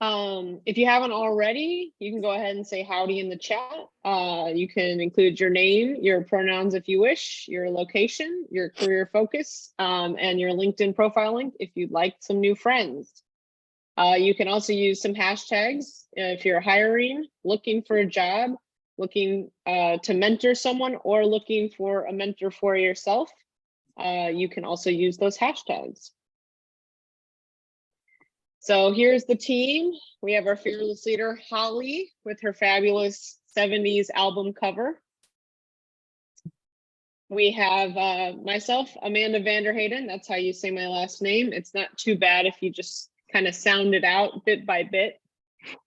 If you haven't already, you can go ahead and say howdy in the chat. You can include your name, your pronouns if you wish, your location, your career focus, and your LinkedIn profile link if you'd like some new friends. You can also use some hashtags if you're hiring, looking for a job, looking to mentor someone, or looking for a mentor for yourself. You can also use those hashtags. So here's the team. We have our fearless leader, Holly, with her fabulous 70s album cover. We have myself, Amanda Vanderhayden. That's how you say my last name. It's not too bad if you just kind of sound it out bit by bit.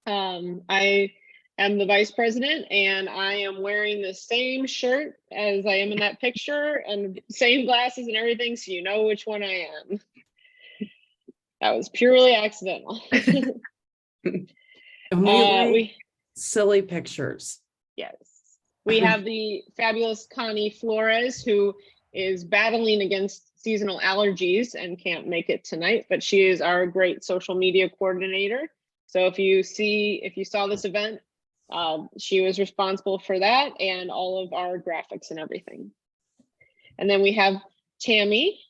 I am the vice president, and I am wearing the same shirt as I am in that picture and same glasses and everything, so you know which one I am. That was purely accidental. And we silly pictures. Yes. We have the fabulous Connie Flores, who is battling against seasonal allergies and can't make it tonight, but she is our great social media coordinator. So if you saw this event, she was responsible for that and all of our graphics and everything. And then we have Tammy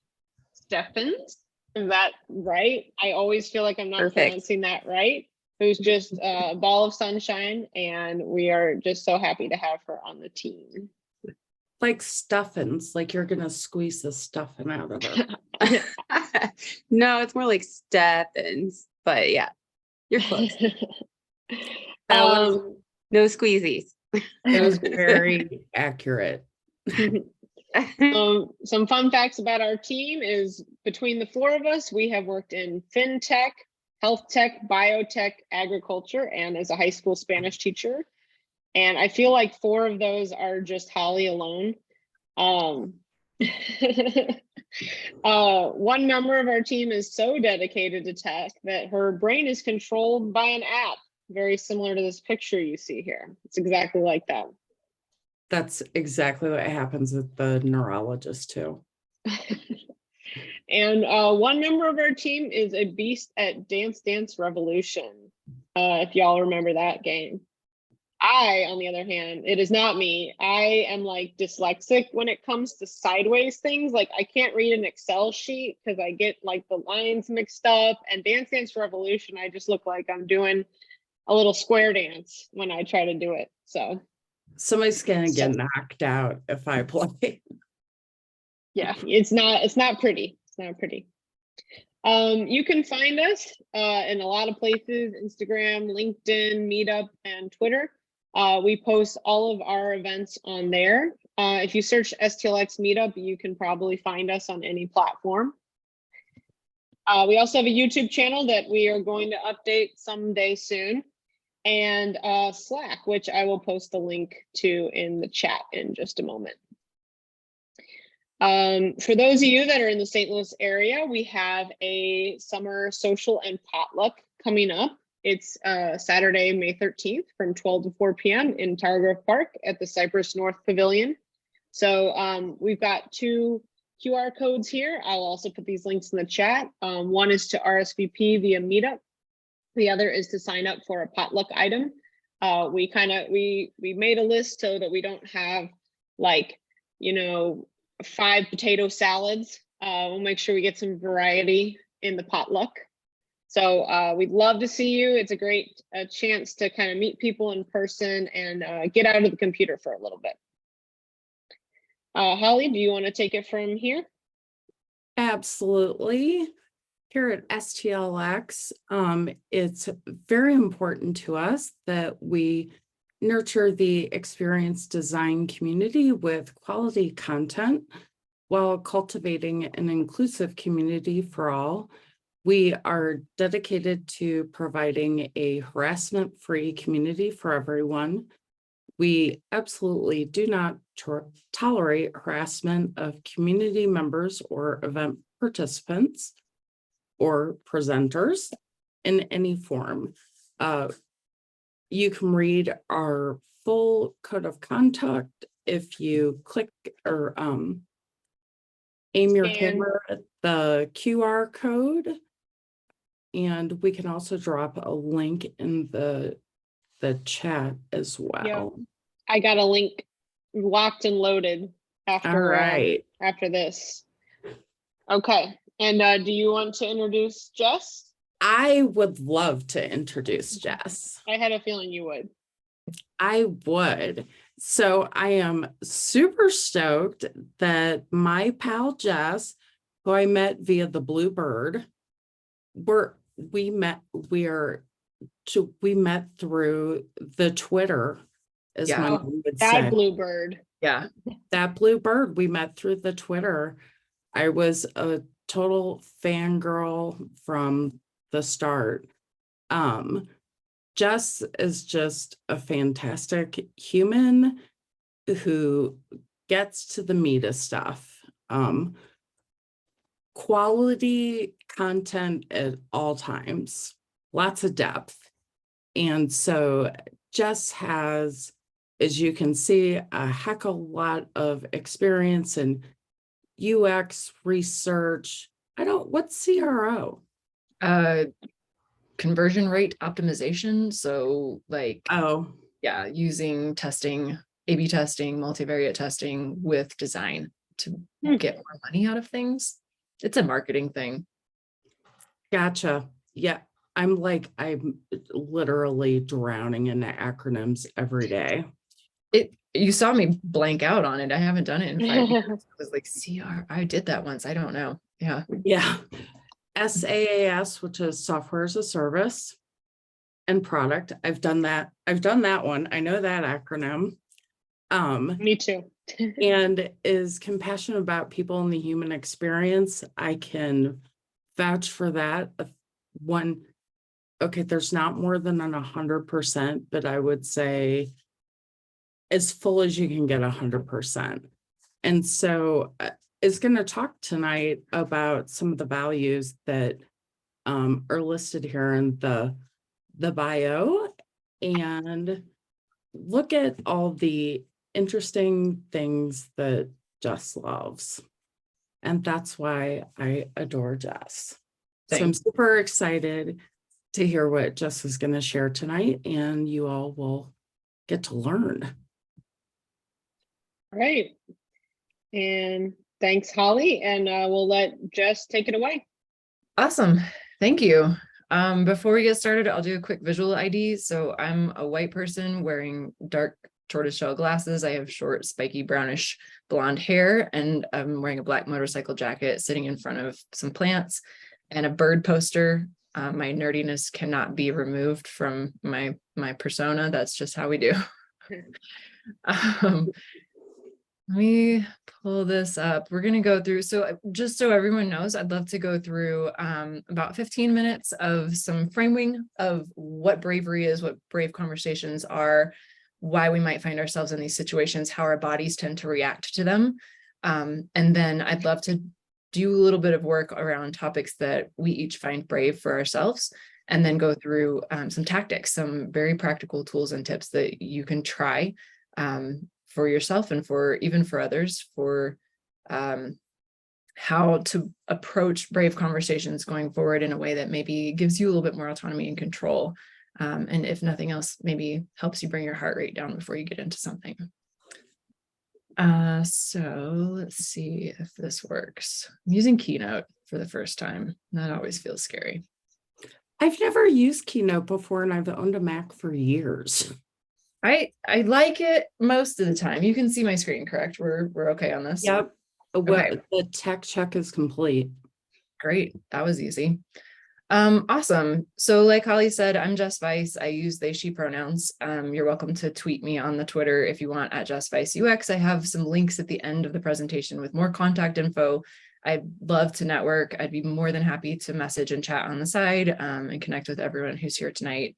Steffens. Is that right? I always feel like I'm not pronouncing that right. Who's just a ball of sunshine, and we are just so happy to have her on the team. Like stuffins, like you're gonna squeeze the stuffing out of her. No, it's more like Steffens, but yeah, you're close. No squeezies. It was very accurate. Some fun facts about our team is between the four of us, we have worked in fintech, health tech, biotech, agriculture, and as a high school Spanish teacher. And I feel like four of those are just Holly alone. One member of our team is so dedicated to tech that her brain is controlled by an app, very similar to this picture you see here. It's exactly like that. That's exactly what happens with the neurologist too. And one member of our team is a beast at Dance Dance Revolution, if y'all remember that game. I, on the other hand, it is not me. I am like dyslexic when it comes to sideways things. Like I can't read an Excel sheet because I get like the lines mixed up. And Dance Dance Revolution, I just look like I'm doing a little square dance when I try to do it. So somebody's gonna get knocked out if I play. Yeah, it's not pretty. It's not pretty. You can find us in a lot of places: Instagram, LinkedIn, Meetup, and Twitter. We post all of our events on there. If you search STLX Meetup, you can probably find us on any platform. We also have a YouTube channel that we are going to update someday soon, and Slack, which I will post a link to in the chat in just a moment. For those of you that are in the St. Louis area, we have a summer social and potluck coming up. It's Saturday, May 13th from 12 to 4 p.m. in Tower Grove Park at the Cypress North Pavilion. So we've got 2 QR codes here. I'll also put these links in the chat. One is to RSVP via Meetup. The other is to sign up for a potluck item. We made a list so that we don't have like, 5 potato salads. We'll make sure we get some variety in the potluck. So we'd love to see you. It's a great chance to kind of meet people in person and get out of the computer for a little bit. Holly, do you want to take it from here? Absolutely. Here at STLX, it's very important to us that we nurture the experience design community with quality content while cultivating an inclusive community for all. We are dedicated to providing a harassment-free community for everyone. We absolutely do not tolerate harassment of community members or event participants or presenters in any form. You can read our full code of conduct if you click or aim your camera at the QR code and we can also drop a link in the chat as well. I got a link locked and loaded All after right. after this. Okay. And do you want to introduce Jess? I would love to introduce Jess. I had a feeling you would. I would. So I am super stoked that my pal Jess, who I met via the Bluebird, we met through the Twitter, as my mom would say. That Bluebird. Yeah. That Bluebird, we met through the Twitter. I was a total fangirl from the start. Jess is just a fantastic human who gets to the meat of stuff. Quality content at all times, lots of depth. And so Jess has, as you can see, a heck of a lot of experience in UX research. What's CRO? Conversion rate optimization. So Oh, yeah, using testing, A/B testing, multivariate testing with design to get more money out of things. It's a marketing thing. gotcha. Yeah. I'm literally drowning in the acronyms every day. You saw me blank out on it. I haven't done it in 5 years. I was like, I did that once. I don't know. Yeah. Yeah. SaaS, which is software as a service, and product. I've done that one. I know that acronym. Me too. And is compassionate about people and the human experience. I can vouch for that. There's not more than 100%, but I would say as full as you can get 100%. And so is going to talk tonight about some of the values that are listed here in the bio, and look at all the interesting things that Jess loves. And that's why I adore Jess. So I'm super excited to hear what Jess is going to share tonight, and you all will get to learn. All right. And thanks, Holly. And we'll let Jess take it away. Awesome. Thank you. Before we get started, I'll do a quick visual ID. So I'm a white person wearing dark tortoiseshell glasses. I have short, spiky, brownish blonde hair, and I'm wearing a black motorcycle jacket, sitting in front of some plants and a bird poster. My nerdiness cannot be removed from my persona. That's just how we do. Let me pull this up. We're going to go through. So just so everyone knows, I'd love to go through about 15 minutes of some framing of what bravery is, what brave conversations are, why we might find ourselves in these situations, how our bodies tend to react to them. And then I'd love to do a little bit of work around topics that we each find brave for ourselves, and then go through some tactics, some very practical tools and tips that you can try for yourself and even for others, for how to approach brave conversations going forward in a way that maybe gives you a little bit more autonomy and control. And if nothing else, maybe helps you bring your heart rate down before you get into something. So let's see if this works. I'm using Keynote for the first time. That always feels scary. I've never used Keynote before, and I've owned a Mac for years. I like it most of the time. You can see my screen, correct? We're okay on this? Yep. Okay. Well, the tech check is complete. Great. That was easy. Awesome. So like Holly said, I'm Jess Vice. I use they, she pronouns. You're welcome to tweet me on the Twitter if you want at Jess Vice UX. I have some links at the end of the presentation with more contact info. I'd love to network. I'd be more than happy to message and chat on the side and connect with everyone who's here tonight.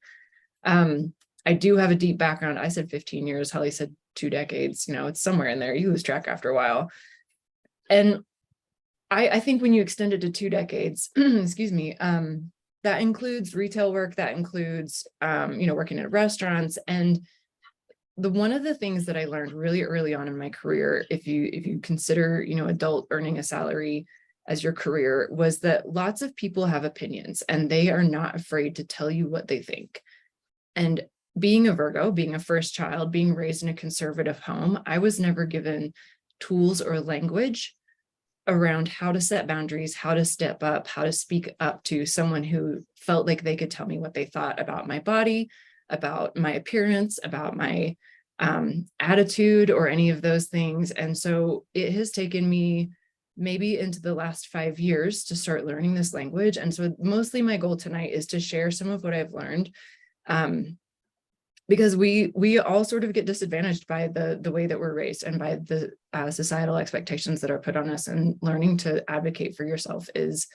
I do have a deep background. I said 15 years. Holly said 2 decades. It's somewhere in there. You lose track after a while. And I think when you extend it to 2 decades, excuse me, that includes retail work, that includes, working at restaurants. And one of the things that I learned really early on in my career, if you consider, adult earning a salary as your career was that lots of people have opinions and they are not afraid to tell you what they think. And being a Virgo, being a first child, being raised in a conservative home, I was never given tools or language around how to set boundaries, how to step up, how to speak up to someone who felt like they could tell me what they thought about my body, about my appearance, about my attitude, or any of those things. And so it has taken me maybe into the last 5 years to start learning this language. And so mostly my goal tonight is to share some of what I've learned, because we all sort of get disadvantaged by the way that we're raised and by the societal expectations that are put on us. And learning to advocate for yourself is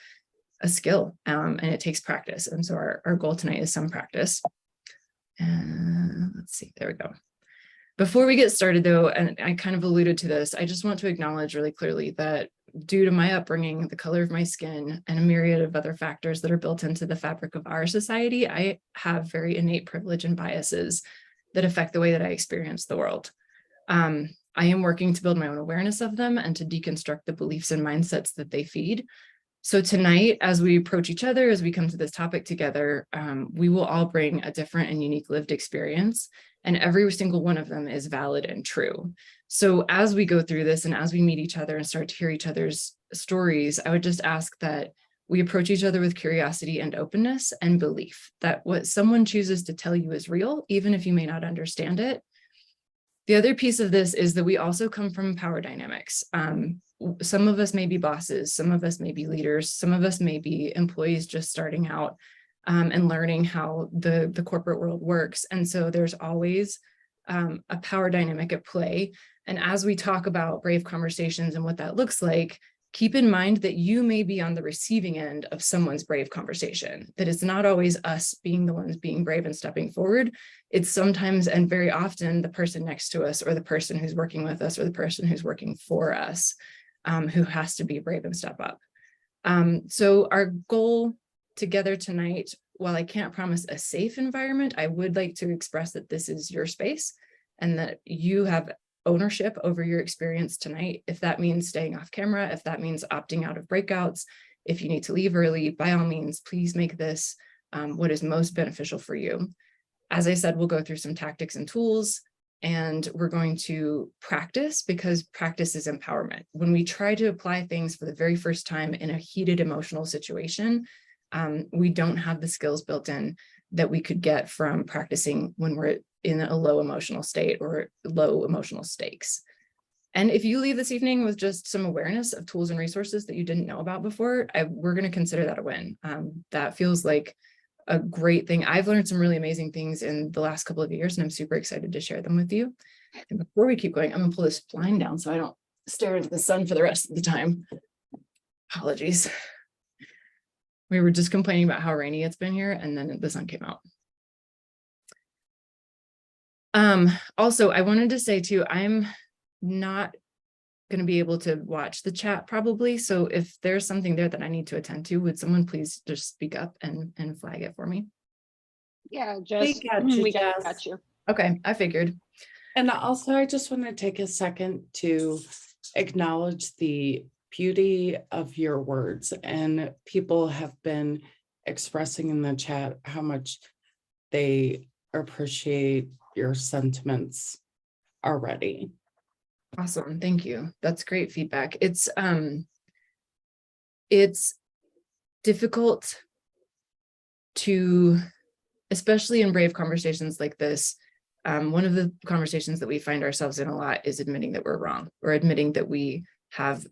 a skill, and it takes practice. And so our goal tonight is some practice. And let's see, there we go. Before we get started though, and I kind of alluded to this, I just want to acknowledge really clearly that due to my upbringing, the color of my skin, and a myriad of other factors that are built into the fabric of our society, I have very innate privilege and biases that affect the way that I experience the world. I am working to build my own awareness of them and to deconstruct the beliefs and mindsets that they feed. So tonight, as we approach each other, as we come to this topic together, we will all bring a different and unique lived experience, and every single one of them is valid and true. So as we go through this and as we meet each other and start to hear each other's stories, I would just ask that we approach each other with curiosity and openness and belief that what someone chooses to tell you is real, even if you may not understand it. The other piece of this is that we also come from power dynamics. Some of us may be bosses, some of us may be leaders, some of us may be employees just starting out and learning how the corporate world works. And so there's always a power dynamic at play. And as we talk about brave conversations and what that looks like, keep in mind that you may be on the receiving end of someone's brave conversation, that it's not always us being the ones being brave and stepping forward. It's sometimes and very often the person next to us, or the person who's working with us, or the person who's working for us, who has to be brave and step up. So our goal together tonight, while I can't promise a safe environment, I would like to express that this is your space and that you have ownership over your experience tonight. If that means staying off camera, if that means opting out of breakouts, if you need to leave early, by all means, please make this what is most beneficial for you. As I said, we'll go through some tactics and tools, and we're going to practice, because practice is empowerment. When we try to apply things for the very first time in a heated emotional situation, we don't have the skills built in that we could get from practicing when we're in a low emotional state or low emotional stakes. And if you leave this evening with just some awareness of tools and resources that you didn't know about before, we're going to consider that a win. That feels like a great thing. I've learned some really amazing things in the last couple of years, and I'm super excited to share them with you. And before we keep going, I'm going to pull this blind down so I don't stare into the sun for the rest of the time. Apologies. We were just complaining about how rainy it's been here, and then the sun came out. Also, I wanted to say too, I'm not going to be able to watch the chat probably. So if there's something there that I need to attend to, would someone please just speak up and flag it for me? Yeah, just we got you. Okay, I figured. And also, I just want to take a second to acknowledge the beauty of your words. And people have been expressing in the chat how much they appreciate your sentiments already. Awesome, thank you. That's great feedback. It's difficult to, especially in brave conversations like this, one of the conversations that we find ourselves in a lot is admitting that we're wrong, or admitting that we have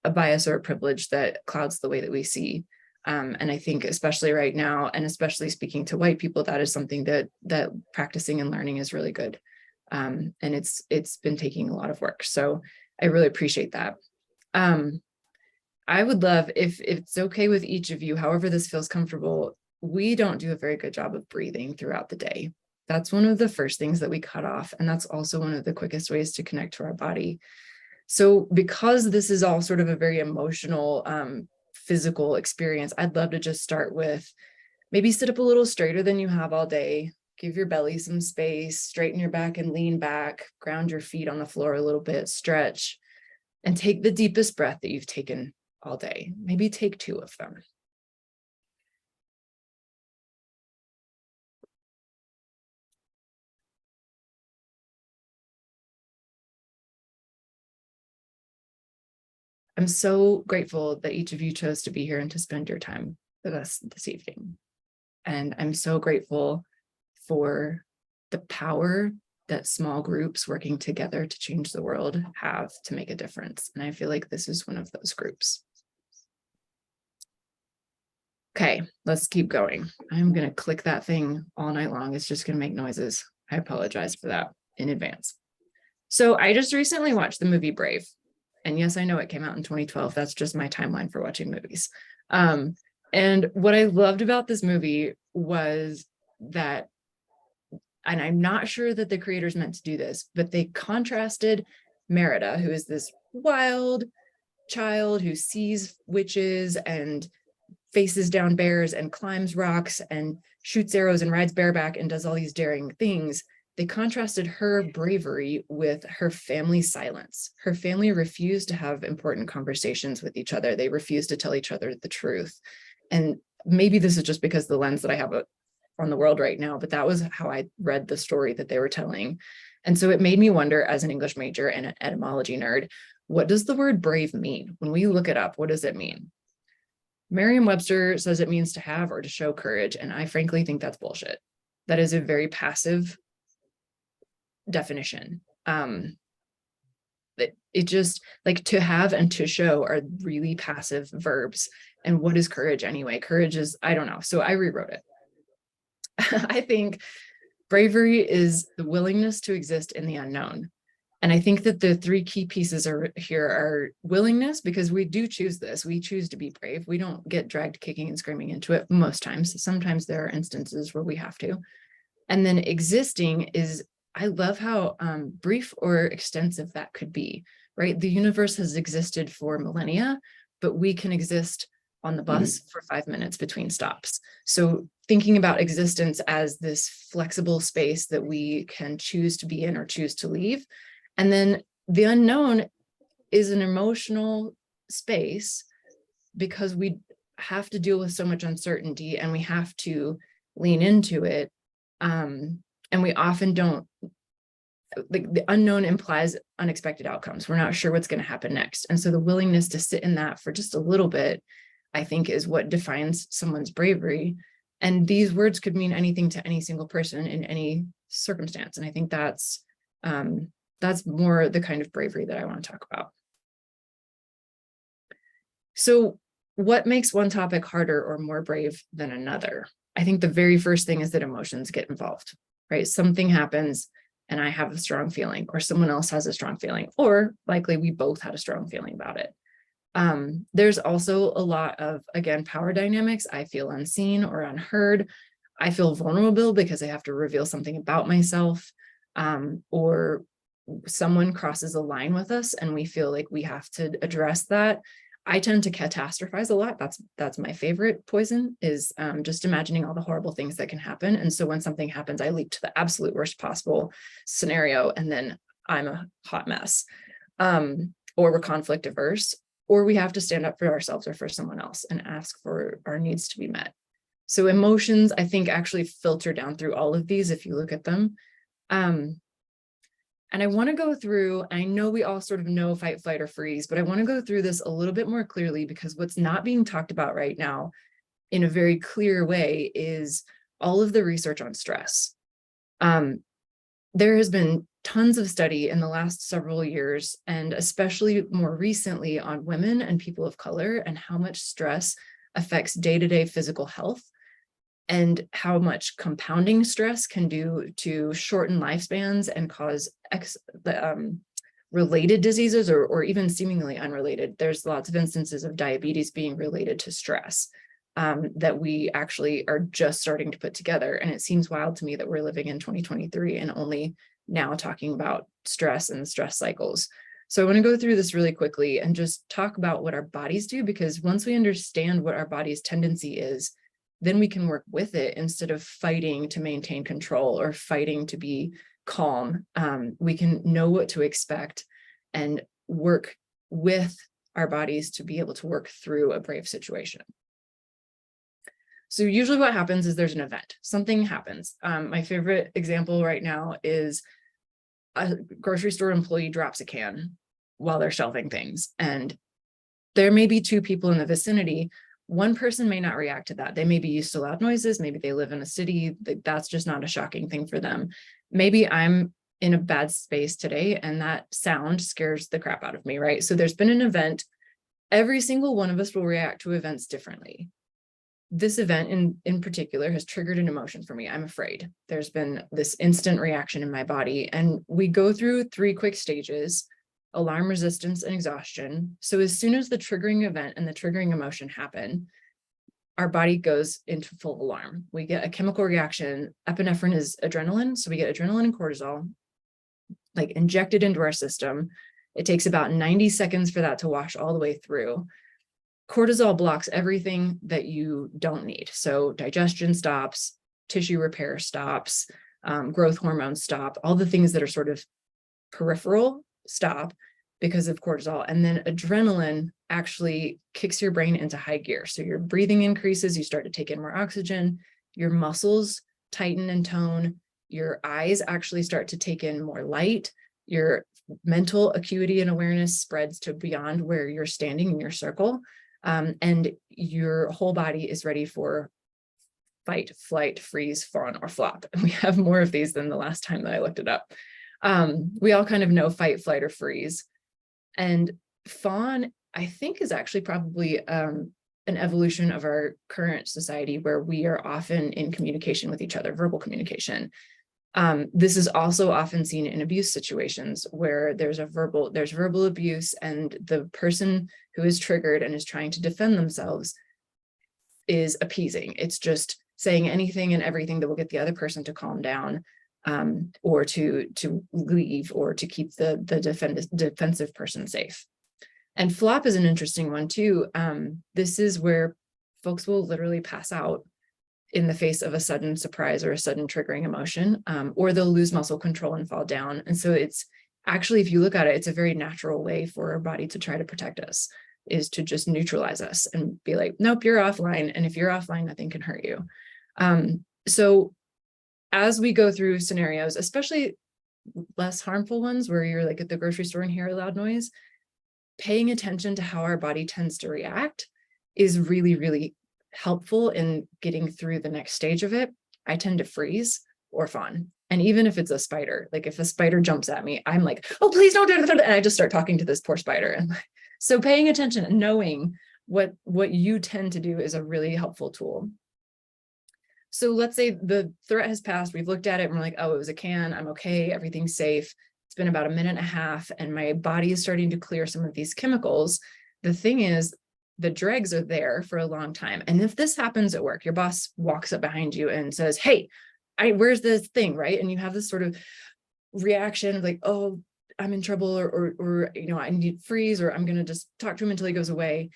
a bias or a privilege that clouds the way that we see. And I think especially right now, and especially speaking to white people, that is something that practicing and learning is really good. And it's been taking a lot of work. So I really appreciate that. I would love, if it's okay with each of you, however this feels comfortable, we don't do a very good job of breathing throughout the day. That's one of the first things that we cut off. And that's also one of the quickest ways to connect to our body. So because this is all sort of a very emotional, physical experience, I'd love to just start with maybe sit up a little straighter than you have all day. Give your belly some space, straighten your back and lean back, ground your feet on the floor a little bit, stretch, and take the deepest breath that you've taken all day. Maybe take 2 of them. I'm so grateful that each of you chose to be here and to spend your time with us this evening. And I'm so grateful for the power that small groups working together to change the world have to make a difference. And I feel like this is one of those groups. Okay, let's keep going. I'm going to click that thing all night long. It's just going to make noises. I apologize for that in advance. So I just recently watched the movie Brave. And yes, I know it came out in 2012. That's just my timeline for watching movies. And what I loved about this movie was that, and I'm not sure that the creators meant to do this, but they contrasted Merida, who is this wild child who sees witches and faces down bears and climbs rocks and shoots arrows and rides bareback and does all these daring things. They contrasted her bravery with her family's silence. Her family refused to have important conversations with each other. They refused to tell each other the truth. And maybe this is just because the lens that I have on the world right now, but that was how I read the story that they were telling. And so it made me wonder, as an English major and an etymology nerd, what does the word brave mean? When we look it up, what does it mean? Merriam-Webster says it means to have or to show courage. And I frankly think that's bullshit. That is a very passive definition. It just, like, to have and to show are really passive verbs. And what is courage anyway? Courage is, I don't know. So I rewrote it. I think bravery is the willingness to exist in the unknown. And I think that the 3 key pieces here are willingness, because we do choose this. We choose to be brave. We don't get dragged kicking and screaming into it most times. Sometimes there are instances where we have to. And then existing is, I love how brief or extensive that could be, right? The universe has existed for millennia, but we can exist on the bus for 5 minutes between stops. So thinking about existence as this flexible space that we can choose to be in or choose to leave. And then the unknown is an emotional space, because we have to deal with so much uncertainty and we have to lean into it. And we often don't, like, the unknown implies unexpected outcomes. We're not sure what's going to happen next. And so the willingness to sit in that for just a little bit, I think, is what defines someone's bravery. And these words could mean anything to any single person in any circumstance. And I think that's more the kind of bravery that I want to talk about. So what makes one topic harder or more brave than another? I think the very first thing is that emotions get involved, right? Something happens and I have a strong feeling, or someone else has a strong feeling, or likely we both had a strong feeling about it. There's also a lot of, again, power dynamics. I feel unseen or unheard. I feel vulnerable because I have to reveal something about myself, or someone crosses a line with us and we feel like we have to address that. I tend to catastrophize a lot. That's my favorite poison, is just imagining all the horrible things that can happen. And so when something happens, I leap to the absolute worst possible scenario, and then I'm a hot mess. Or we're conflict averse, or we have to stand up for ourselves or for someone else and ask for our needs to be met. So emotions, I think, actually filter down through all of these if you look at them. And I want to go through, I know we all sort of know fight, flight, or freeze, but I want to go through this a little bit more clearly, because what's not being talked about right now in a very clear way is all of the research on stress. There has been tons of study in the last several years, and especially more recently, on women and people of color and how much stress affects day-to-day physical health, and how much compounding stress can do to shorten lifespans and cause related diseases, or even seemingly unrelated. There's lots of instances of diabetes being related to stress that we actually are just starting to put together. And it seems wild to me that we're living in 2023 and only now talking about stress and stress cycles. So I want to go through this really quickly and just talk about what our bodies do, because once we understand what our body's tendency is, then we can work with it instead of fighting to maintain control or fighting to be calm. We can know what to expect and work with our bodies to be able to work through a brave situation. So usually what happens is there's an event, something happens. My favorite example right now is a grocery store employee drops a can while they're shelving things. And there may be two people in the vicinity. One person may not react to that. They may be used to loud noises. Maybe they live in a city. That's just not a shocking thing for them. Maybe I'm in a bad space today and that sound scares the crap out of me, right? So there's been an event. Every single one of us will react to events differently. This event in particular has triggered an emotion for me. I'm afraid. There's been this instant reaction in my body, and we go through 3 quick stages: alarm, resistance, and exhaustion. So as soon as the triggering event and the triggering emotion happen, our body goes into full alarm. We get a chemical reaction. Epinephrine is adrenaline. So we get adrenaline and cortisol like injected into our system. It takes about 90 seconds for that to wash all the way through. Cortisol blocks everything that you don't need. So digestion stops, tissue repair stops, growth hormones stop, all the things that are sort of peripheral stop because of cortisol. And then adrenaline actually kicks your brain into high gear. So your breathing increases, you start to take in more oxygen, your muscles tighten and tone, your eyes actually start to take in more light, your mental acuity and awareness spreads to beyond where you're standing in your circle. And your whole body is ready for fight, flight, freeze, fawn, or flop. And we have more of these than the last time that I looked it up. We all kind of know fight, flight, or freeze. And fawn, I think, is actually probably an evolution of our current society where we are often in communication with each other, verbal communication. This is also often seen in abuse situations where there's verbal abuse, and the person who is triggered and is trying to defend themselves is appeasing. It's just saying anything and everything that will get the other person to calm down, or to leave, or to keep the defensive person safe. And flop is an interesting one too. This is where folks will literally pass out in the face of a sudden surprise or a sudden triggering emotion, or they'll lose muscle control and fall down. And so it's actually, if you look at it, it's a very natural way for our body to try to protect us, is to just neutralize us and be like, nope, you're offline. And if you're offline, nothing can hurt you. So as we go through scenarios, especially less harmful ones where you're like at the grocery store and hear a loud noise, paying attention to how our body tends to react is really, really helpful in getting through the next stage of it. I tend to freeze or fawn. And even if it's a spider, like if a spider jumps at me, I'm like, oh, please don't do it. And I just start talking to this poor spider. And so paying attention and knowing what you tend to do is a really helpful tool. So let's say the threat has passed. We've looked at it and we're like, oh, it was a can. I'm okay. Everything's safe. It's been about a minute and a half and my body is starting to clear some of these chemicals. The thing is, the dregs are there for a long time. And if this happens at work, your boss walks up behind you and says, hey, where's this thing, right? And you have this sort of reaction of like, oh, I'm in trouble, or I need to freeze, or I'm going to just talk to him until he goes away.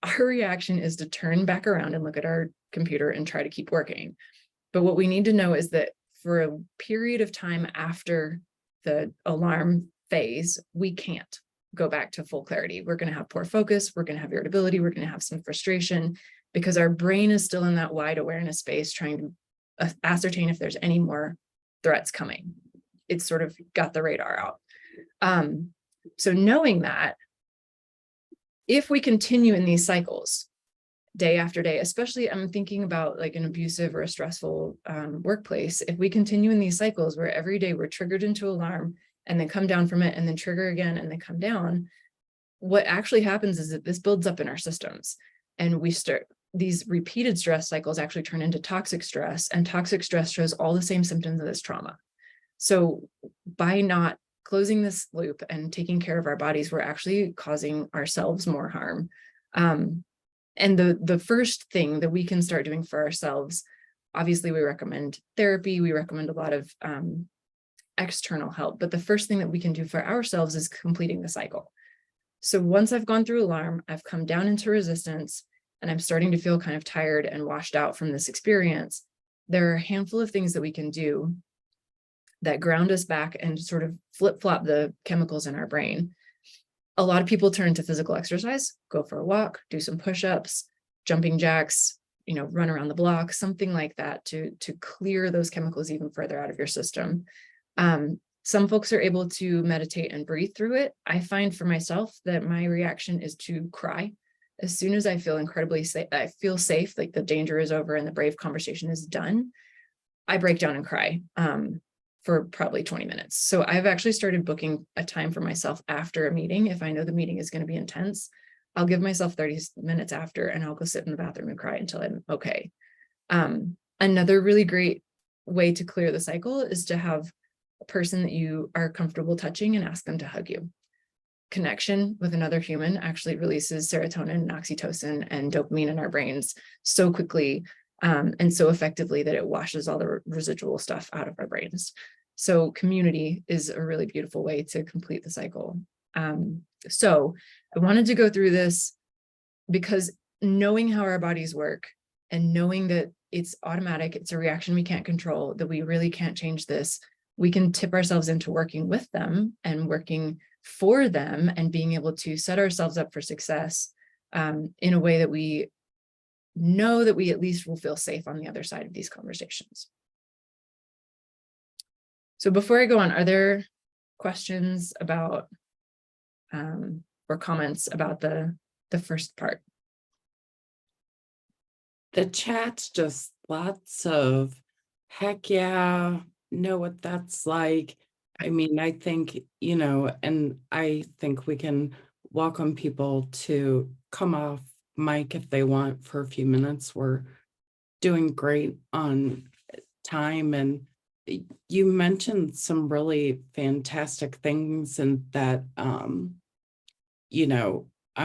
Our reaction is to turn back around and look at our computer and try to keep working. But what we need to know is that for a period of time after the alarm phase, we can't go back to full clarity. We're going to have poor focus. We're going to have irritability. We're going to have some frustration because our brain is still in that wide awareness space trying to ascertain if there's any more threats coming. It's sort of got the radar out. So knowing that, if we continue in these cycles day after day, especially I'm thinking about like an abusive or a stressful workplace, if we continue in these cycles where every day we're triggered into alarm and then come down from it and then trigger again and then come down, what actually happens is that this builds up in our systems and we start, these repeated stress cycles actually turn into toxic stress, and toxic stress shows all the same symptoms of this trauma. So by not closing this loop and taking care of our bodies, we're actually causing ourselves more harm. And the first thing that we can start doing for ourselves, obviously we recommend therapy, we recommend a lot of external help, but the first thing that we can do for ourselves is completing the cycle. So once I've gone through alarm, I've come down into resistance, and I'm starting to feel kind of tired and washed out from this experience, there are a handful of things that we can do that ground us back and sort of flip-flop the chemicals in our brain. A lot of people turn to physical exercise, go for a walk, do some push-ups, jumping jacks, run around the block, something like that to clear those chemicals even further out of your system. Some folks are able to meditate and breathe through it. I find for myself that my reaction is to cry. As soon as I feel incredibly safe, I feel safe, like the danger is over and the brave conversation is done, I break down and cry for probably 20 minutes. So I've actually started booking a time for myself after a meeting. If I know the meeting is going to be intense, I'll give myself 30 minutes after and I'll go sit in the bathroom and cry until I'm okay. Another really great way to clear the cycle is to have a person that you are comfortable touching and ask them to hug you. Connection with another human actually releases serotonin and oxytocin and dopamine in our brains so quickly and so effectively that it washes all the residual stuff out of our brains. So community is a really beautiful way to complete the cycle. So I wanted to go through this because knowing how our bodies work and knowing that it's automatic, it's a reaction we can't control, that we really can't change this, we can tip ourselves into working with them and working for them and being able to set ourselves up for success in a way that we know that we at least will feel safe on the other side of these conversations. So before I go on, are there questions about or comments about the first part? The chat's just lots of heck yeah, know what that's like. I mean, I think, and I think we can welcome people to come off mic if they want for a few minutes. We're doing great on time. And you mentioned some really fantastic things, and that, I'm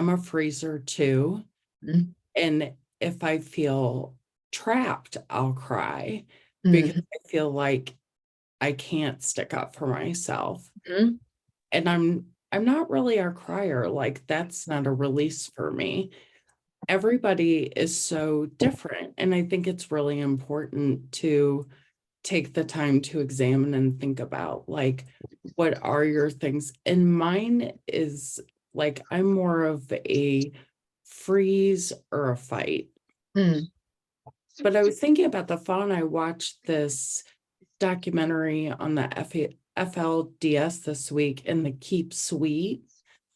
a freezer too. Mhm. And if I feel trapped, I'll cry Mhm. because I feel like I can't stick up for myself. Mhm. And I'm not really a crier. Like, that's not a release for me. Everybody is so different. And I think it's really important to take the time to examine and think about, like, what are your things? And mine is like, I'm more of a freeze or a fight. Mm. But I was thinking about the fawn. I watched this documentary on the FLDS this week, and the keep sweet,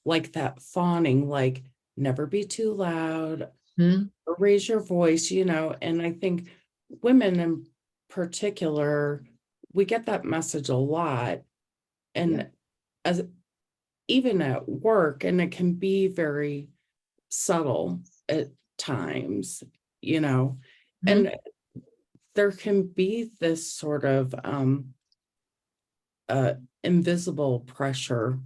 like that fawning, like never be too loud Mhm. or raise your voice, and I think women in particular, we get that message a lot. And Yeah. as even at work, and it can be very subtle at times, Mhm. and there can be this sort of invisible pressure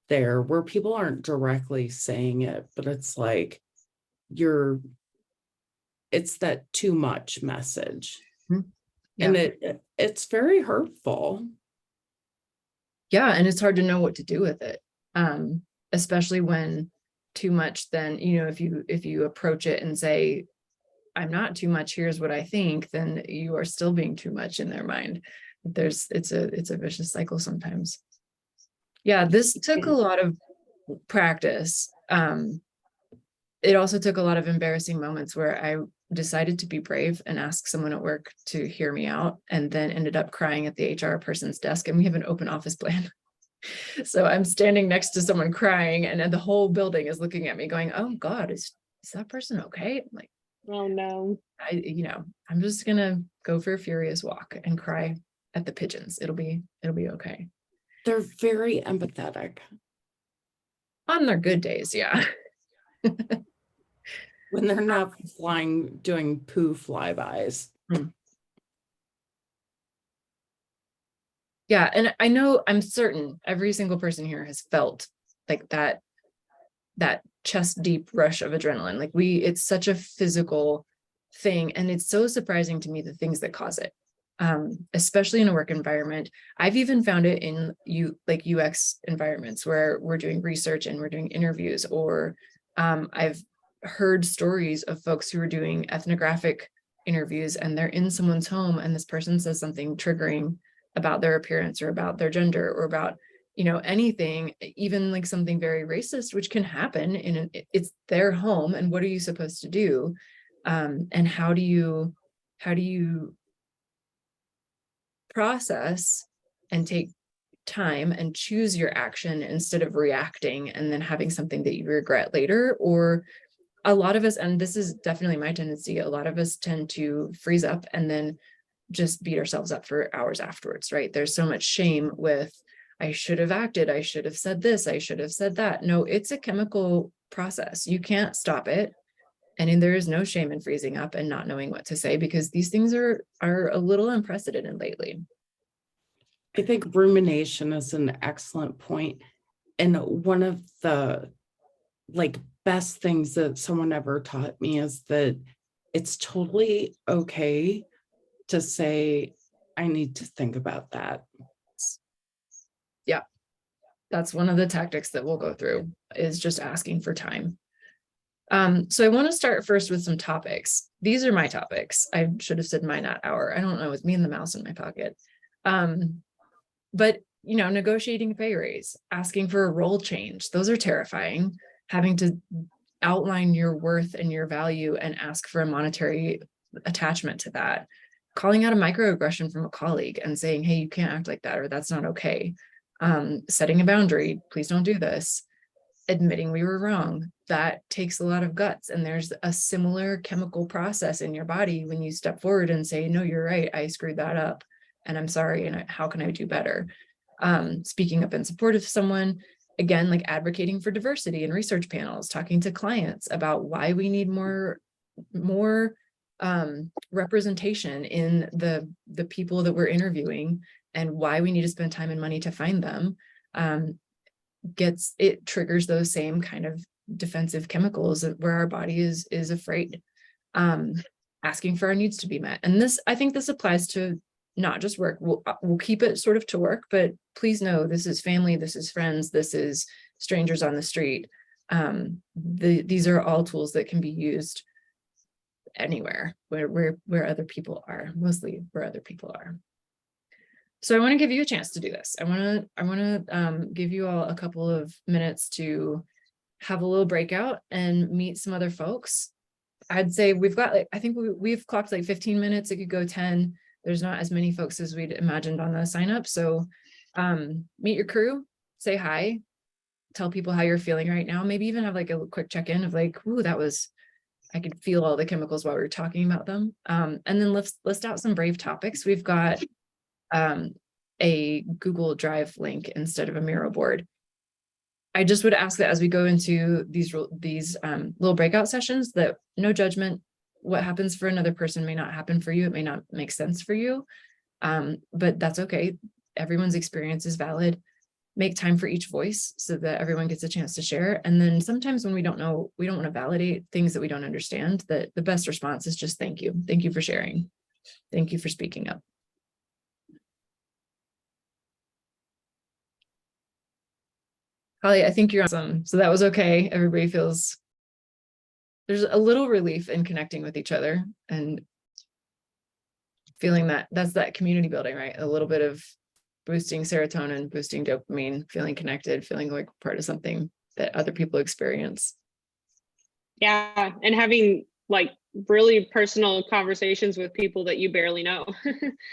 there where people aren't directly saying it, but it's like it's that too much message. Mhm. And Yeah. it's very hurtful. Yeah, and it's hard to know what to do with it, especially when too much. Then if you approach it and say, "I'm not too much. Here's what I think," then you are still being too much in their mind. It's a vicious cycle sometimes. Yeah, this took a lot of practice. It also took a lot of embarrassing moments where I decided to be brave and ask someone at work to hear me out, and then ended up crying at the HR person's desk. And we have an open office plan. So I'm standing next to someone crying, and then the whole building is looking at me going, "Oh God, is that person okay?" I'm like, Oh no. I'm just gonna go for a furious walk and cry at the pigeons. It'll be okay. They're very empathetic. On their good days, yeah. When they're not doing poo flybys. Yeah, and I'm certain every single person here has felt like that chest deep rush of adrenaline. Like it's such a physical thing, and it's so surprising to me the things that cause it. Especially in a work environment. I've even found it in UX environments where we're doing research and we're doing interviews, or I've heard stories of folks who are doing ethnographic interviews, and they're in someone's home and this person says something triggering about their appearance or about their gender or about anything, even like something very racist, which can happen it's their home. And what are you supposed to do? And how do you process and take time and choose your action instead of reacting and then having something that you regret later? Or a lot of us, and this is definitely my tendency, a lot of us tend to freeze up and then just beat ourselves up for hours afterwards, right? There's so much shame with, I should have acted, I should have said this, I should have said that. No, it's a chemical process. You can't stop it. And there is no shame in freezing up and not knowing what to say, because these things are a little unprecedented lately. I think rumination is an excellent point. And one of the best things that someone ever taught me is that it's totally okay to say, I need to think about that. Yeah. That's one of the tactics that we'll go through, is just asking for time. So I want to start first with some topics. These are my topics. I should have said my, not our. I don't know, with me and the mouse in my pocket. But negotiating a pay raise, asking for a role change, those are terrifying. Having to outline your worth and your value and ask for a monetary attachment to that. Calling out a microaggression from a colleague and saying, hey, you can't act like that, or that's not okay. Setting a boundary, please don't do this. Admitting we were wrong, that takes a lot of guts. And there's a similar chemical process in your body when you step forward and say, no, you're right, I screwed that up and I'm sorry, and how can I do better? Speaking up in support of someone, again, like advocating for diversity in research panels, talking to clients about why we need more representation in the people that we're interviewing, and why we need to spend time and money to find them. It triggers those same kind of defensive chemicals where our body is afraid. Asking for our needs to be met. And I think this applies to not just work. We'll keep it sort of to work, but please know this is family, this is friends, this is strangers on the street. These are all tools that can be used anywhere where other people are, mostly where other people are. So I want to give you a chance to do this. I want to give you all a couple of minutes to have a little breakout and meet some other folks. I'd say we've got I think we've clocked 15 minutes. It could go 10. There's not as many folks as we'd imagined on the sign up. So meet your crew, say hi, tell people how you're feeling right now. Maybe even have a quick check-in of ooh, I could feel all the chemicals while we were talking about them. And then list out some brave topics. We've got a Google Drive link instead of a Miro board. I just would ask that as we go into these little breakout sessions, that no judgment. What happens for another person may not happen for you. It may not make sense for you, but that's okay. Everyone's experience is valid. Make time for each voice so that everyone gets a chance to share. And then sometimes when we don't know, we don't want to validate things that we don't understand, that the best response is just thank you. Thank you for sharing. Thank you for speaking up. Holly, I think you're awesome. So that was okay. Everybody feels there's a little relief in connecting with each other and feeling that's that community building, right? A little bit of boosting serotonin, boosting dopamine, feeling connected, feeling like part of something that other people experience. Yeah. And having really personal conversations with people that you barely know.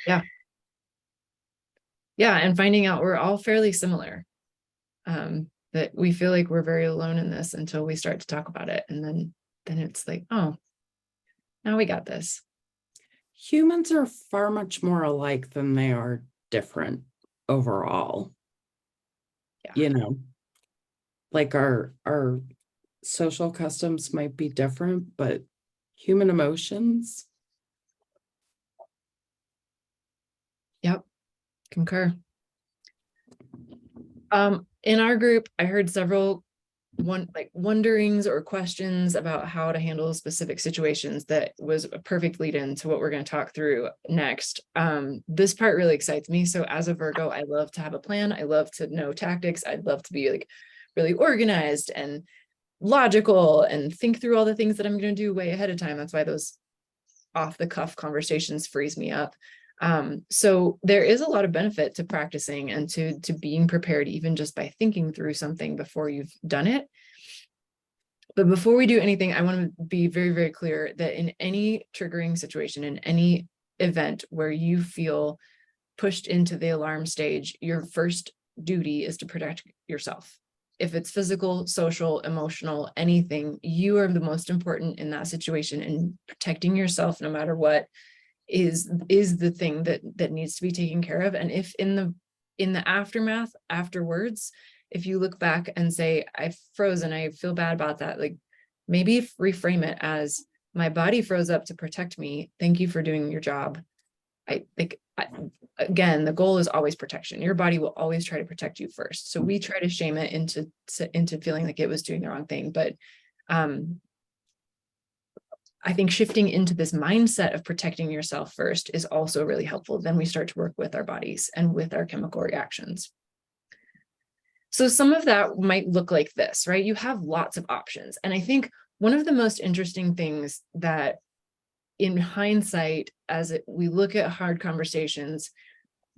Yeah. Yeah. And finding out we're all fairly similar. That we feel like we're very alone in this until we start to talk about it. And then it's oh, now we got this. Humans are far much more alike than they are different overall. Yeah. Our social customs might be different, but human emotions. Yep. Concur. In our group, I heard several wonderings or questions about how to handle specific situations. That was a perfect lead in to what we're going to talk through next. This part really excites me. So as a Virgo, I love to have a plan. I love to know tactics. I'd love to be really organized and logical and think through all the things that I'm going to do way ahead of time. That's why those off the cuff conversations freeze me up. So there is a lot of benefit to practicing and to being prepared, even just by thinking through something before you've done it. But before we do anything, I want to be very, very clear that in any triggering situation, in any event where you feel pushed into the alarm stage, your first duty is to protect yourself. If it's physical, social, emotional, anything, you are the most important in that situation, and protecting yourself no matter what is the thing that needs to be taken care of. And if in the aftermath, afterwards, if you look back and say, I froze and I feel bad about that, like maybe reframe it as, my body froze up to protect me. Thank you for doing your job. Again, the goal is always protection. Your body will always try to protect you first. So we try to shame it into feeling like it was doing the wrong thing. But I think shifting into this mindset of protecting yourself first is also really helpful. Then we start to work with our bodies and with our chemical reactions. So some of that might look like this, right? You have lots of options. And I think one of the most interesting things that in hindsight, we look at hard conversations,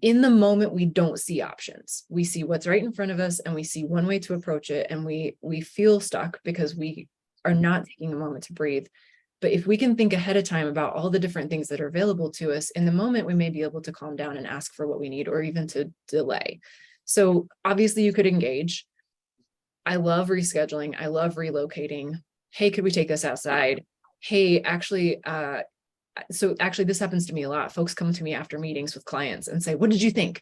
in the moment, we don't see options. We see what's right in front of us and we see one way to approach it. And we feel stuck because we are not taking a moment to breathe. But if we can think ahead of time about all the different things that are available to us, in the moment, we may be able to calm down and ask for what we need, or even to delay. So obviously you could engage. I love rescheduling. I love relocating. Hey, could we take this outside? Hey, actually, this happens to me a lot. Folks come to me after meetings with clients and say, what did you think?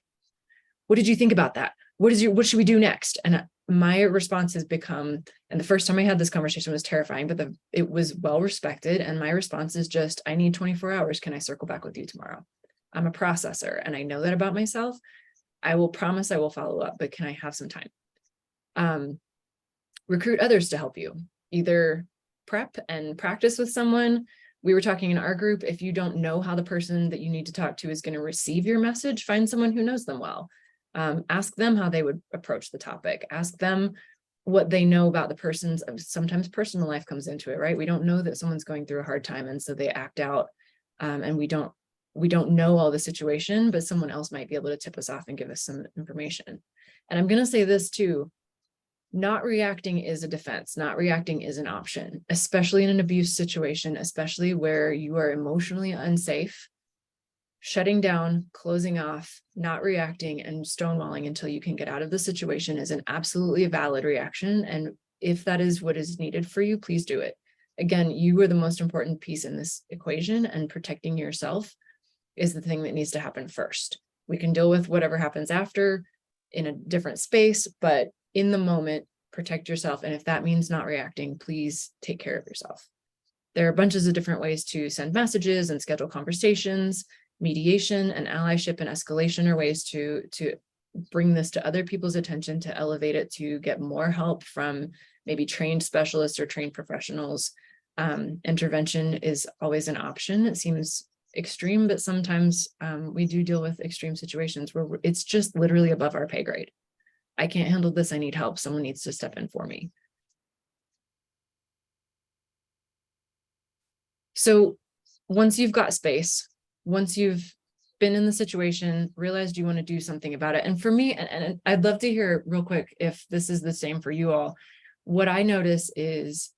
What did you think about that? What should we do next? And my response has become, and the first time I had this conversation was terrifying, but it was well respected. And my response is just, I need 24 hours. Can I circle back with you tomorrow? I'm a processor and I know that about myself. I will promise I will follow up, but can I have some time? Recruit others to help you, either prep and practice with someone. We were talking in our group, if you don't know how the person that you need to talk to is going to receive your message, find someone who knows them well. Ask them how they would approach the topic. Ask them what they know about the person's, sometimes personal life comes into it, right? We don't know that someone's going through a hard time, and so they act out, and we don't know all the situation, but someone else might be able to tip us off and give us some information. And I'm going to say this too, not reacting is a defense. Not reacting is an option, especially in an abuse situation, especially where you are emotionally unsafe. Shutting down, closing off, not reacting, and stonewalling until you can get out of the situation is an absolutely valid reaction. And if that is what is needed for you, please do it. Again, you are the most important piece in this equation, and protecting yourself is the thing that needs to happen first. We can deal with whatever happens after in a different space, but in the moment, protect yourself. And if that means not reacting, please take care of yourself. There are bunches of different ways to send messages and schedule conversations. Mediation and allyship and escalation are ways to bring this to other people's attention, to elevate it, to get more help from maybe trained specialists or trained professionals. Intervention is always an option. It seems extreme, but sometimes we do deal with extreme situations where it's just literally above our pay grade. I can't handle this. I need help. Someone needs to step in for me. So once you've got space, once you've been in the situation, realized you want to do something about it. And for me, and I'd love to hear real quick if this is the same for you all, what I notice is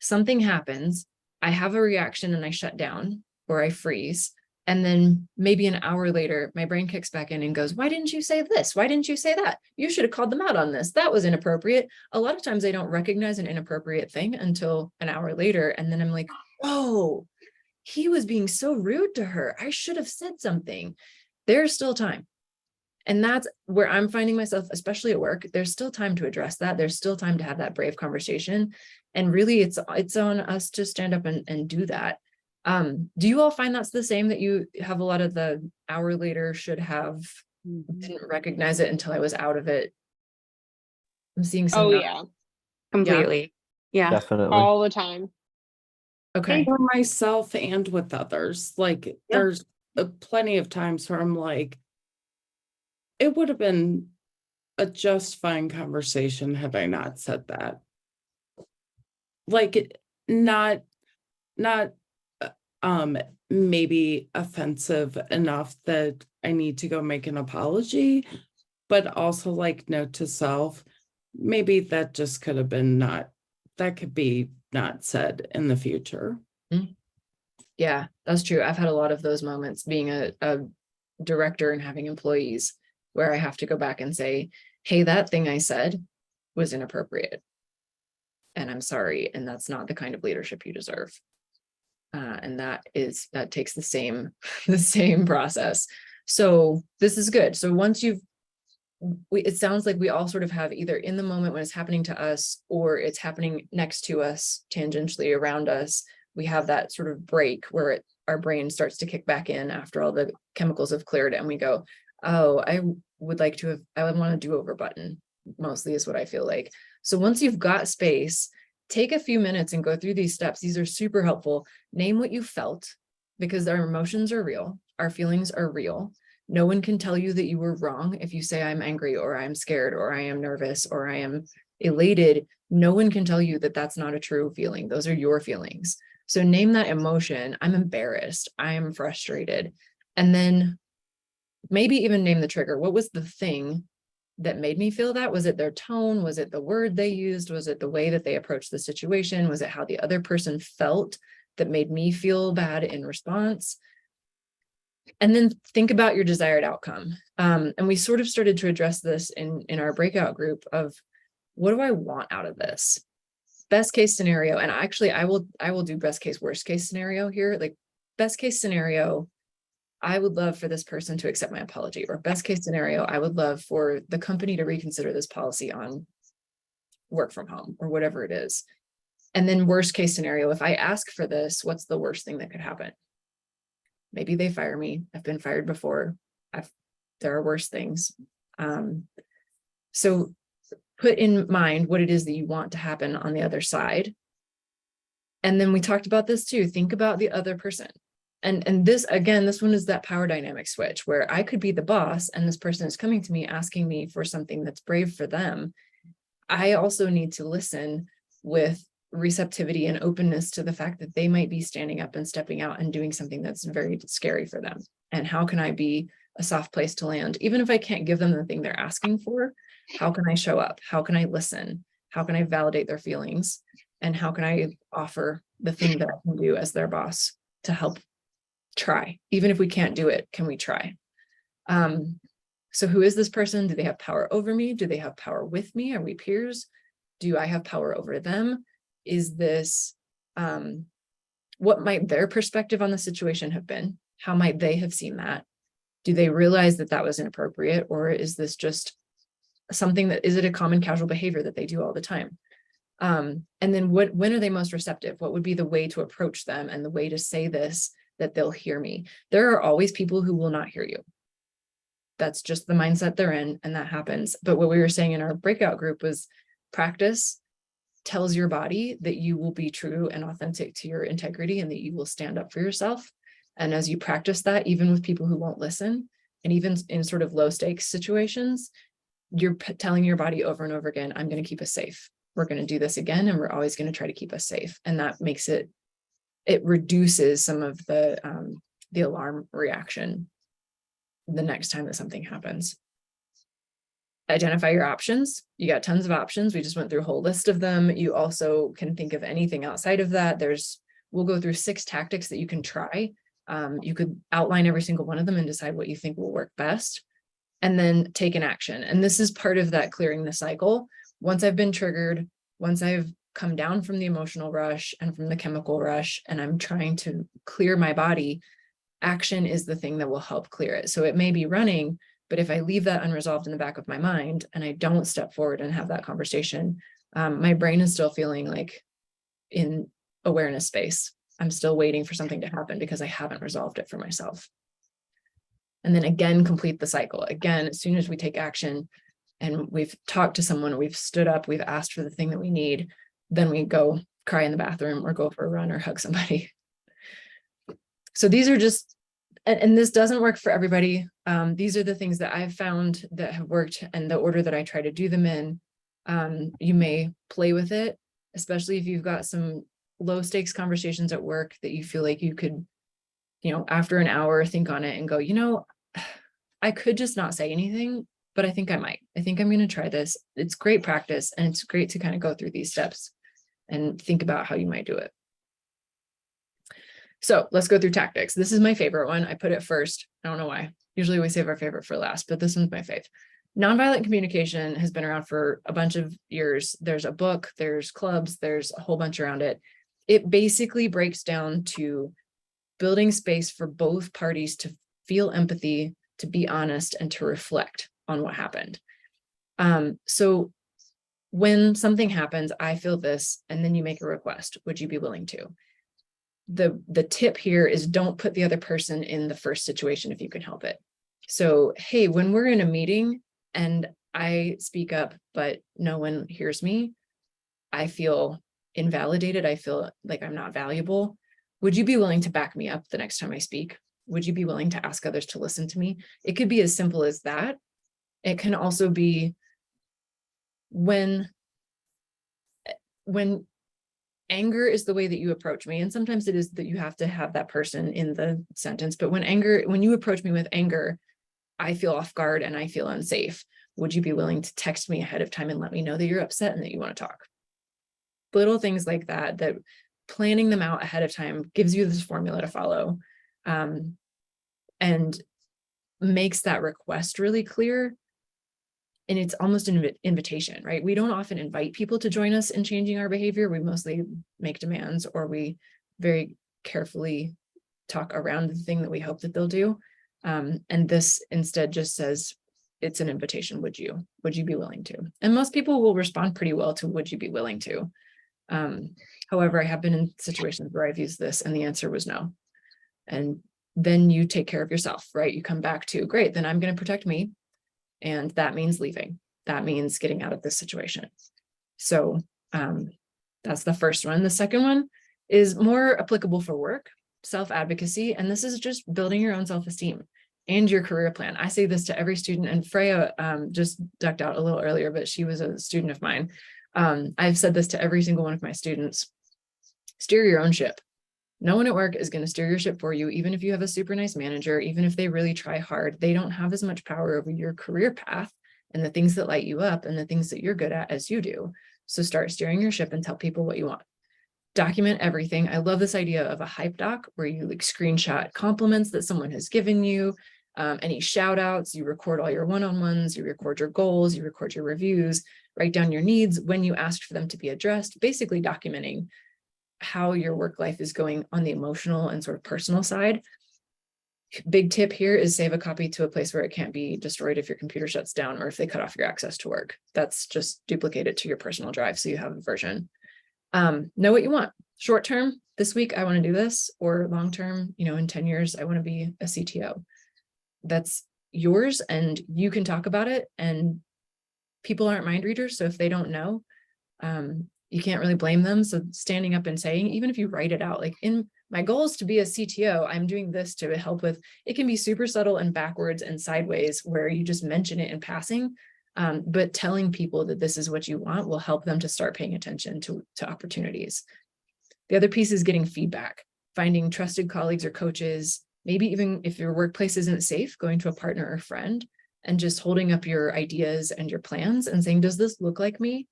something happens, I have a reaction and I shut down or I freeze. And then maybe an hour later, my brain kicks back in and goes, why didn't you say this? Why didn't you say that? You should have called them out on this. That was inappropriate. A lot of times I don't recognize an inappropriate thing until an hour later. And then I'm like, oh, he was being so rude to her. I should have said something. There's still time. And that's where I'm finding myself, especially at work. There's still time to address that. There's still time to have that brave conversation. And really it's on us to stand up and do that. Do you all find that's the same, that you have a lot of the hour later should have, didn't recognize it until I was out of it? I'm seeing some. Oh yeah, Completely. Yeah. Definitely. all the time. Okay. For myself and with others, like there's plenty of times where I'm like, it would have been a just fine conversation had I not said that. Like not maybe offensive enough that I need to go make an apology, but also like note to self, maybe that just could have been that could be not said in the future. Yeah, that's true. I've had a lot of those moments being a director and having employees where I have to go back and say, hey, that thing I said was inappropriate. And I'm sorry. And that's not the kind of leadership you deserve. And that takes the same process. So this is good. So once it sounds like we all sort of have either in the moment when it's happening to us or it's happening next to us, tangentially around us, we have that sort of break where our brain starts to kick back in after all the chemicals have cleared and we go, oh, I would want a do-over button, mostly is what I feel like. So once you've got space, take a few minutes and go through these steps. These are super helpful. Name what you felt, because our emotions are real. Our feelings are real. No one can tell you that you were wrong if you say I'm angry or I'm scared or I am nervous or I am elated. No one can tell you that that's not a true feeling. Those are your feelings. So name that emotion. I'm embarrassed. I am frustrated. And then maybe even name the trigger. What was the thing that made me feel that? Was it their tone? Was it the word they used? Was it the way that they approached the situation? Was it how the other person felt that made me feel bad in response? And then think about your desired outcome. And we sort of started to address this in our breakout group of, what do I want out of this? Best case scenario. And actually I will do best case, worst case scenario here. Like best case scenario, I would love for this person to accept my apology, or best case scenario, I would love for the company to reconsider this policy on work from home or whatever it is. And then worst case scenario, if I ask for this, what's the worst thing that could happen? Maybe they fire me. I've been fired before. There are worse things. So put in mind what it is that you want to happen on the other side. And then we talked about this too. Think about the other person. And this, again, this one is that power dynamic switch where I could be the boss and this person is coming to me asking me for something that's brave for them. I also need to listen with receptivity and openness to the fact that they might be standing up and stepping out and doing something that's very scary for them. And how can I be a soft place to land? Even if I can't give them the thing they're asking for, how can I show up? How can I listen? How can I validate their feelings? And how can I offer the thing that I can do as their boss to help try? Even if we can't do it, can we try? So who is this person? Do they have power over me? Do they have power with me? Are we peers? Do I have power over them? Is this, what might their perspective on the situation have been? How might they have seen that? Do they realize that that was inappropriate? Or is this just something is it a common casual behavior that they do all the time? And then when are they most receptive? What would be the way to approach them and the way to say this that they'll hear me? There are always people who will not hear you. That's just the mindset they're in, and that happens. But what we were saying in our breakout group was practice tells your body that you will be true and authentic to your integrity and that you will stand up for yourself. And as you practice that, even with people who won't listen, and even in sort of low stakes situations, you're telling your body over and over again, I'm going to keep us safe. We're going to do this again, and we're always going to try to keep us safe. And that makes it reduces some of the alarm reaction the next time that something happens. Identify your options. You got tons of options. We just went through a whole list of them. You also can think of anything outside of that. We'll go through 6 tactics that you can try. You could outline every single one of them and decide what you think will work best, and then take an action. And this is part of that clearing the cycle. Once I've been triggered, once I've come down from the emotional rush and from the chemical rush, and I'm trying to clear my body, action is the thing that will help clear it. So it may be running, but if I leave that unresolved in the back of my mind and I don't step forward and have that conversation, my brain is still feeling like in awareness space. I'm still waiting for something to happen because I haven't resolved it for myself. And then again, complete the cycle. Again, as soon as we take action and we've talked to someone, we've stood up, we've asked for the thing that we need, then we go cry in the bathroom or go for a run or hug somebody. So these are just, and this doesn't work for everybody. These are the things that I've found that have worked and the order that I try to do them in. You may play with it, especially if you've got some low stakes conversations at work that you feel like you could after an hour, think on it and go, I could just not say anything, but I think I might. I think I'm going to try this. It's great practice, and it's great to kind of go through these steps and think about how you might do it. So let's go through tactics. This is my favorite one. I put it first. I don't know why. Usually we save our favorite for last, but this one's my fave. Nonviolent communication has been around for a bunch of years. There's a book, there's clubs, there's a whole bunch around it. It basically breaks down to building space for both parties to feel empathy, to be honest, and to reflect on what happened. So when something happens, I feel this, and then you make a request. Would you be willing to? The tip here is don't put the other person in the first situation if you can help it. So, hey, when we're in a meeting and I speak up, but no one hears me, I feel invalidated. I feel like I'm not valuable. Would you be willing to back me up the next time I speak? Would you be willing to ask others to listen to me? It could be as simple as that. It can also be when anger is the way that you approach me. And sometimes it is that you have to have that person in the sentence. But when you approach me with anger, I feel off guard and I feel unsafe. Would you be willing to text me ahead of time and let me know that you're upset and that you want to talk? Little things like that planning them out ahead of time gives you this formula to follow, and makes that request really clear. And it's almost an invitation, right? We don't often invite people to join us in changing our behavior. We mostly make demands, or we very carefully talk around the thing that we hope that they'll do. And this instead just says, it's an invitation. Would you be willing to? And most people will respond pretty well to, would you be willing to? However, I have been in situations where I've used this and the answer was no. And then you take care of yourself, right? You come back to, great, then I'm going to protect me. And that means leaving. That means getting out of this situation. So that's the first one. The second one is more applicable for work, self-advocacy. And this is just building your own self-esteem and your career plan. I say this to every student, and Freya just ducked out a little earlier, but she was a student of mine. I've said this to every single one of my students: steer your own ship. No one at work is going to steer your ship for you, even if you have a super nice manager, even if they really try hard. They don't have as much power over your career path and the things that light you up and the things that you're good at as you do. So start steering your ship and tell people what you want. Document everything. I love this idea of a hype doc where you screenshot compliments that someone has given you, any shout outs, you record all your one-on-ones, you record your goals, you record your reviews, write down your needs when you asked for them to be addressed, basically documenting how your work life is going on the emotional and sort of personal side. Big tip here is save a copy to a place where it can't be destroyed if your computer shuts down or if they cut off your access to work. That's just duplicate it to your personal drive so you have a version. Know what you want. Short term, this week I want to do this, or long term, in 10 years, I want to be a CTO. That's yours and you can talk about it, and people aren't mind readers. So if they don't know, you can't really blame them. So standing up and saying, even if you write it out, like, in my goal is to be a CTO, I'm doing this to help with, it can be super subtle and backwards and sideways where you just mention it in passing. But telling people that this is what you want will help them to start paying attention to opportunities. The other piece is getting feedback, finding trusted colleagues or coaches, maybe even if your workplace isn't safe, going to a partner or friend and just holding up your ideas and your plans and saying, does this look like me?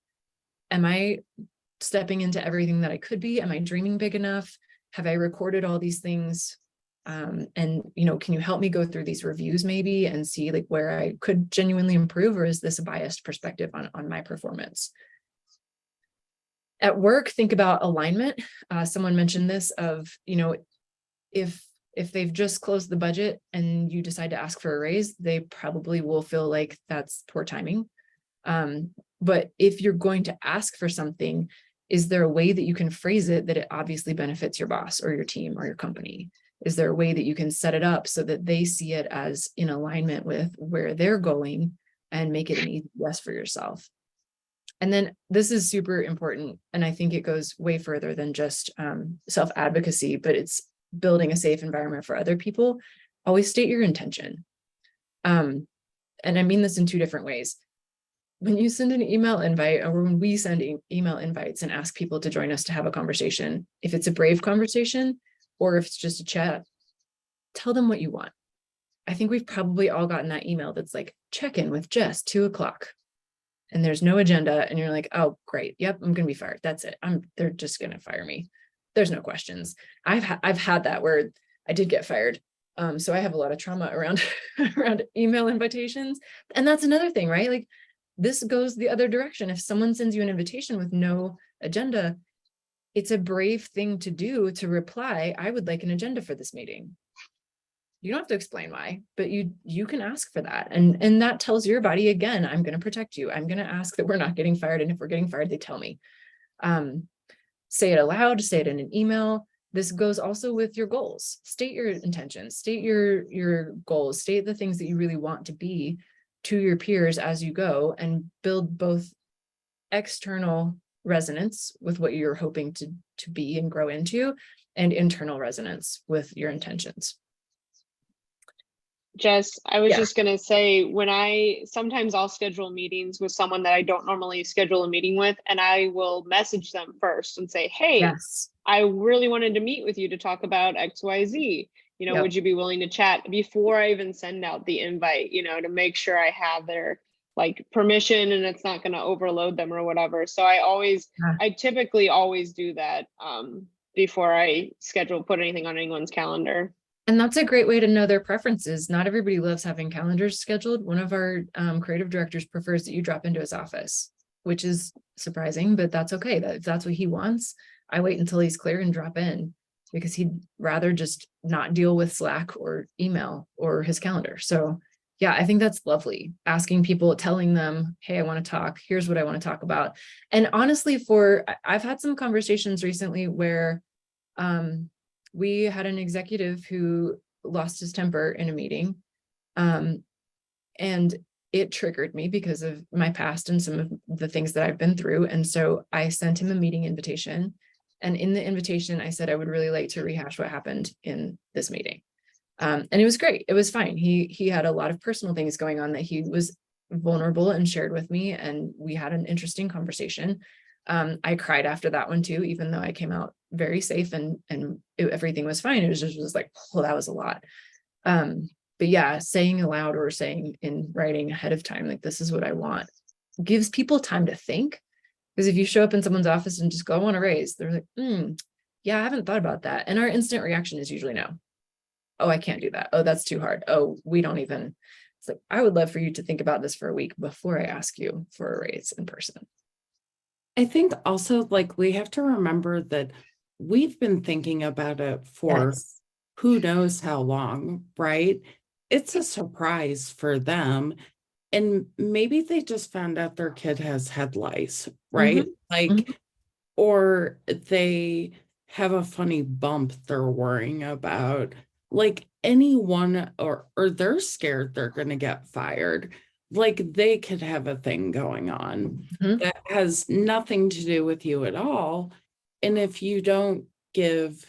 Am I stepping into everything that I could be? Am I dreaming big enough? Have I recorded all these things? And, can you help me go through these reviews maybe and see like where I could genuinely improve, or is this a biased perspective on my performance? At work, think about alignment. Someone mentioned this of, if they've just closed the budget and you decide to ask for a raise, they probably will feel like that's poor timing. But if you're going to ask for something, is there a way that you can phrase it that it obviously benefits your boss or your team or your company? Is there a way that you can set it up so that they see it as in alignment with where they're going and make it an easy yes for yourself? And then this is super important, and I think it goes way further than just self-advocacy, but it's building a safe environment for other people. Always state your intention. And I mean this in two different ways. When you send an email invite, or when we send email invites and ask people to join us to have a conversation, if it's a brave conversation or if it's just a chat, tell them what you want. I think we've probably all gotten that email that's like, check in with Jess, 2:00. And there's no agenda. And you're like, oh, great. Yep, I'm going to be fired. That's it. They're just going to fire me. There's no questions. I've had that where I did get fired. So I have a lot of trauma around, around email invitations. And that's another thing, right? Like this goes the other direction. If someone sends you an invitation with no agenda, it's a brave thing to do to reply, I would like an agenda for this meeting. You don't have to explain why, but you can ask for that. And that tells your body, again, I'm going to protect you. I'm going to ask that we're not getting fired. And if we're getting fired, they tell me. Say it aloud, say it in an email. This goes also with your goals. State your intentions, state your goals, state the things that you really want to be to your peers as you go, and build both external resonance with what you're hoping to be and grow into, and internal resonance with your intentions. Jess, I was Yeah. just going to say, sometimes I'll schedule meetings with someone that I don't normally schedule a meeting with, and I will message them first and say, hey, Yes. I really wanted to meet with you to talk about XYZ. Yep. Would you be willing to chat before I even send out the invite, to make sure I have their permission and it's not going to overload them or whatever. So I typically always do that before I put anything on anyone's calendar. And that's a great way to know their preferences. Not everybody loves having calendars scheduled. One of our creative directors prefers that you drop into his office, which is surprising, but that's okay. If that's what he wants, I wait until he's clear and drop in, because he'd rather just not deal with Slack or email or his calendar. So yeah, I think that's lovely. Asking people, telling them, hey, I want to talk. Here's what I want to talk about. And honestly, I've had some conversations recently where we had an executive who lost his temper in a meeting. And it triggered me because of my past and some of the things that I've been through. And so I sent him a meeting invitation. And in the invitation, I said, I would really like to rehash what happened in this meeting. And it was great. It was fine. He had a lot of personal things going on that he was vulnerable and shared with me. And we had an interesting conversation. I cried after that one too, even though I came out very safe and everything was fine. It was like, oh, that was a lot. But yeah, saying aloud or saying in writing ahead of time, like, this is what I want, gives people time to think. Because if you show up in someone's office and just go, I want a raise, they're like, yeah, I haven't thought about that. And our instant reaction is usually no. Oh, I can't do that. Oh, that's too hard. Oh, we don't even. It's like, I would love for you to think about this for a week before I ask you for a raise in person. I think also, we have to remember that we've been thinking about it for who knows how long, right? It's a surprise for them. And maybe they just found out their kid has head lice, right? Or they have a funny bump they're worrying about. Anyone, or they're scared they're going to get fired. They could have a thing going on that has nothing to do with you at all. And if you don't give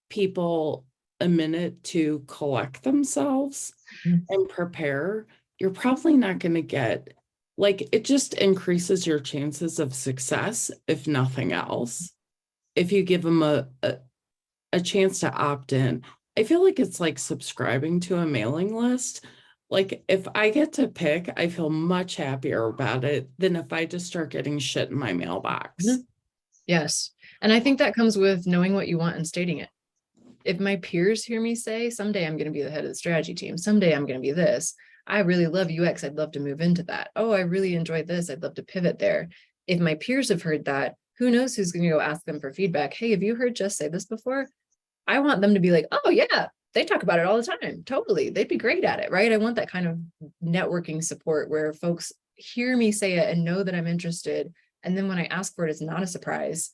people a minute to collect themselves and prepare, you're probably not going to get, it just increases your chances of success, if nothing else. If you give them a chance to opt in. I feel like it's like subscribing to a mailing list. If I get to pick, I feel much happier about it than if I just start getting shit in my mailbox. Yes. And I think that comes with knowing what you want and stating it. If my peers hear me say, someday I'm going to be the head of the strategy team, someday I'm going to be this, I really love UX, I'd love to move into that. Oh, I really enjoyed this, I'd love to pivot there. If my peers have heard that, who knows who's going to go ask them for feedback? Hey, have you heard Jess say this before? I want them to be like, oh yeah, they talk about it all the time. Totally. They'd be great at it, right? I want that kind of networking support where folks hear me say it and know that I'm interested. And then when I ask for it, it's not a surprise.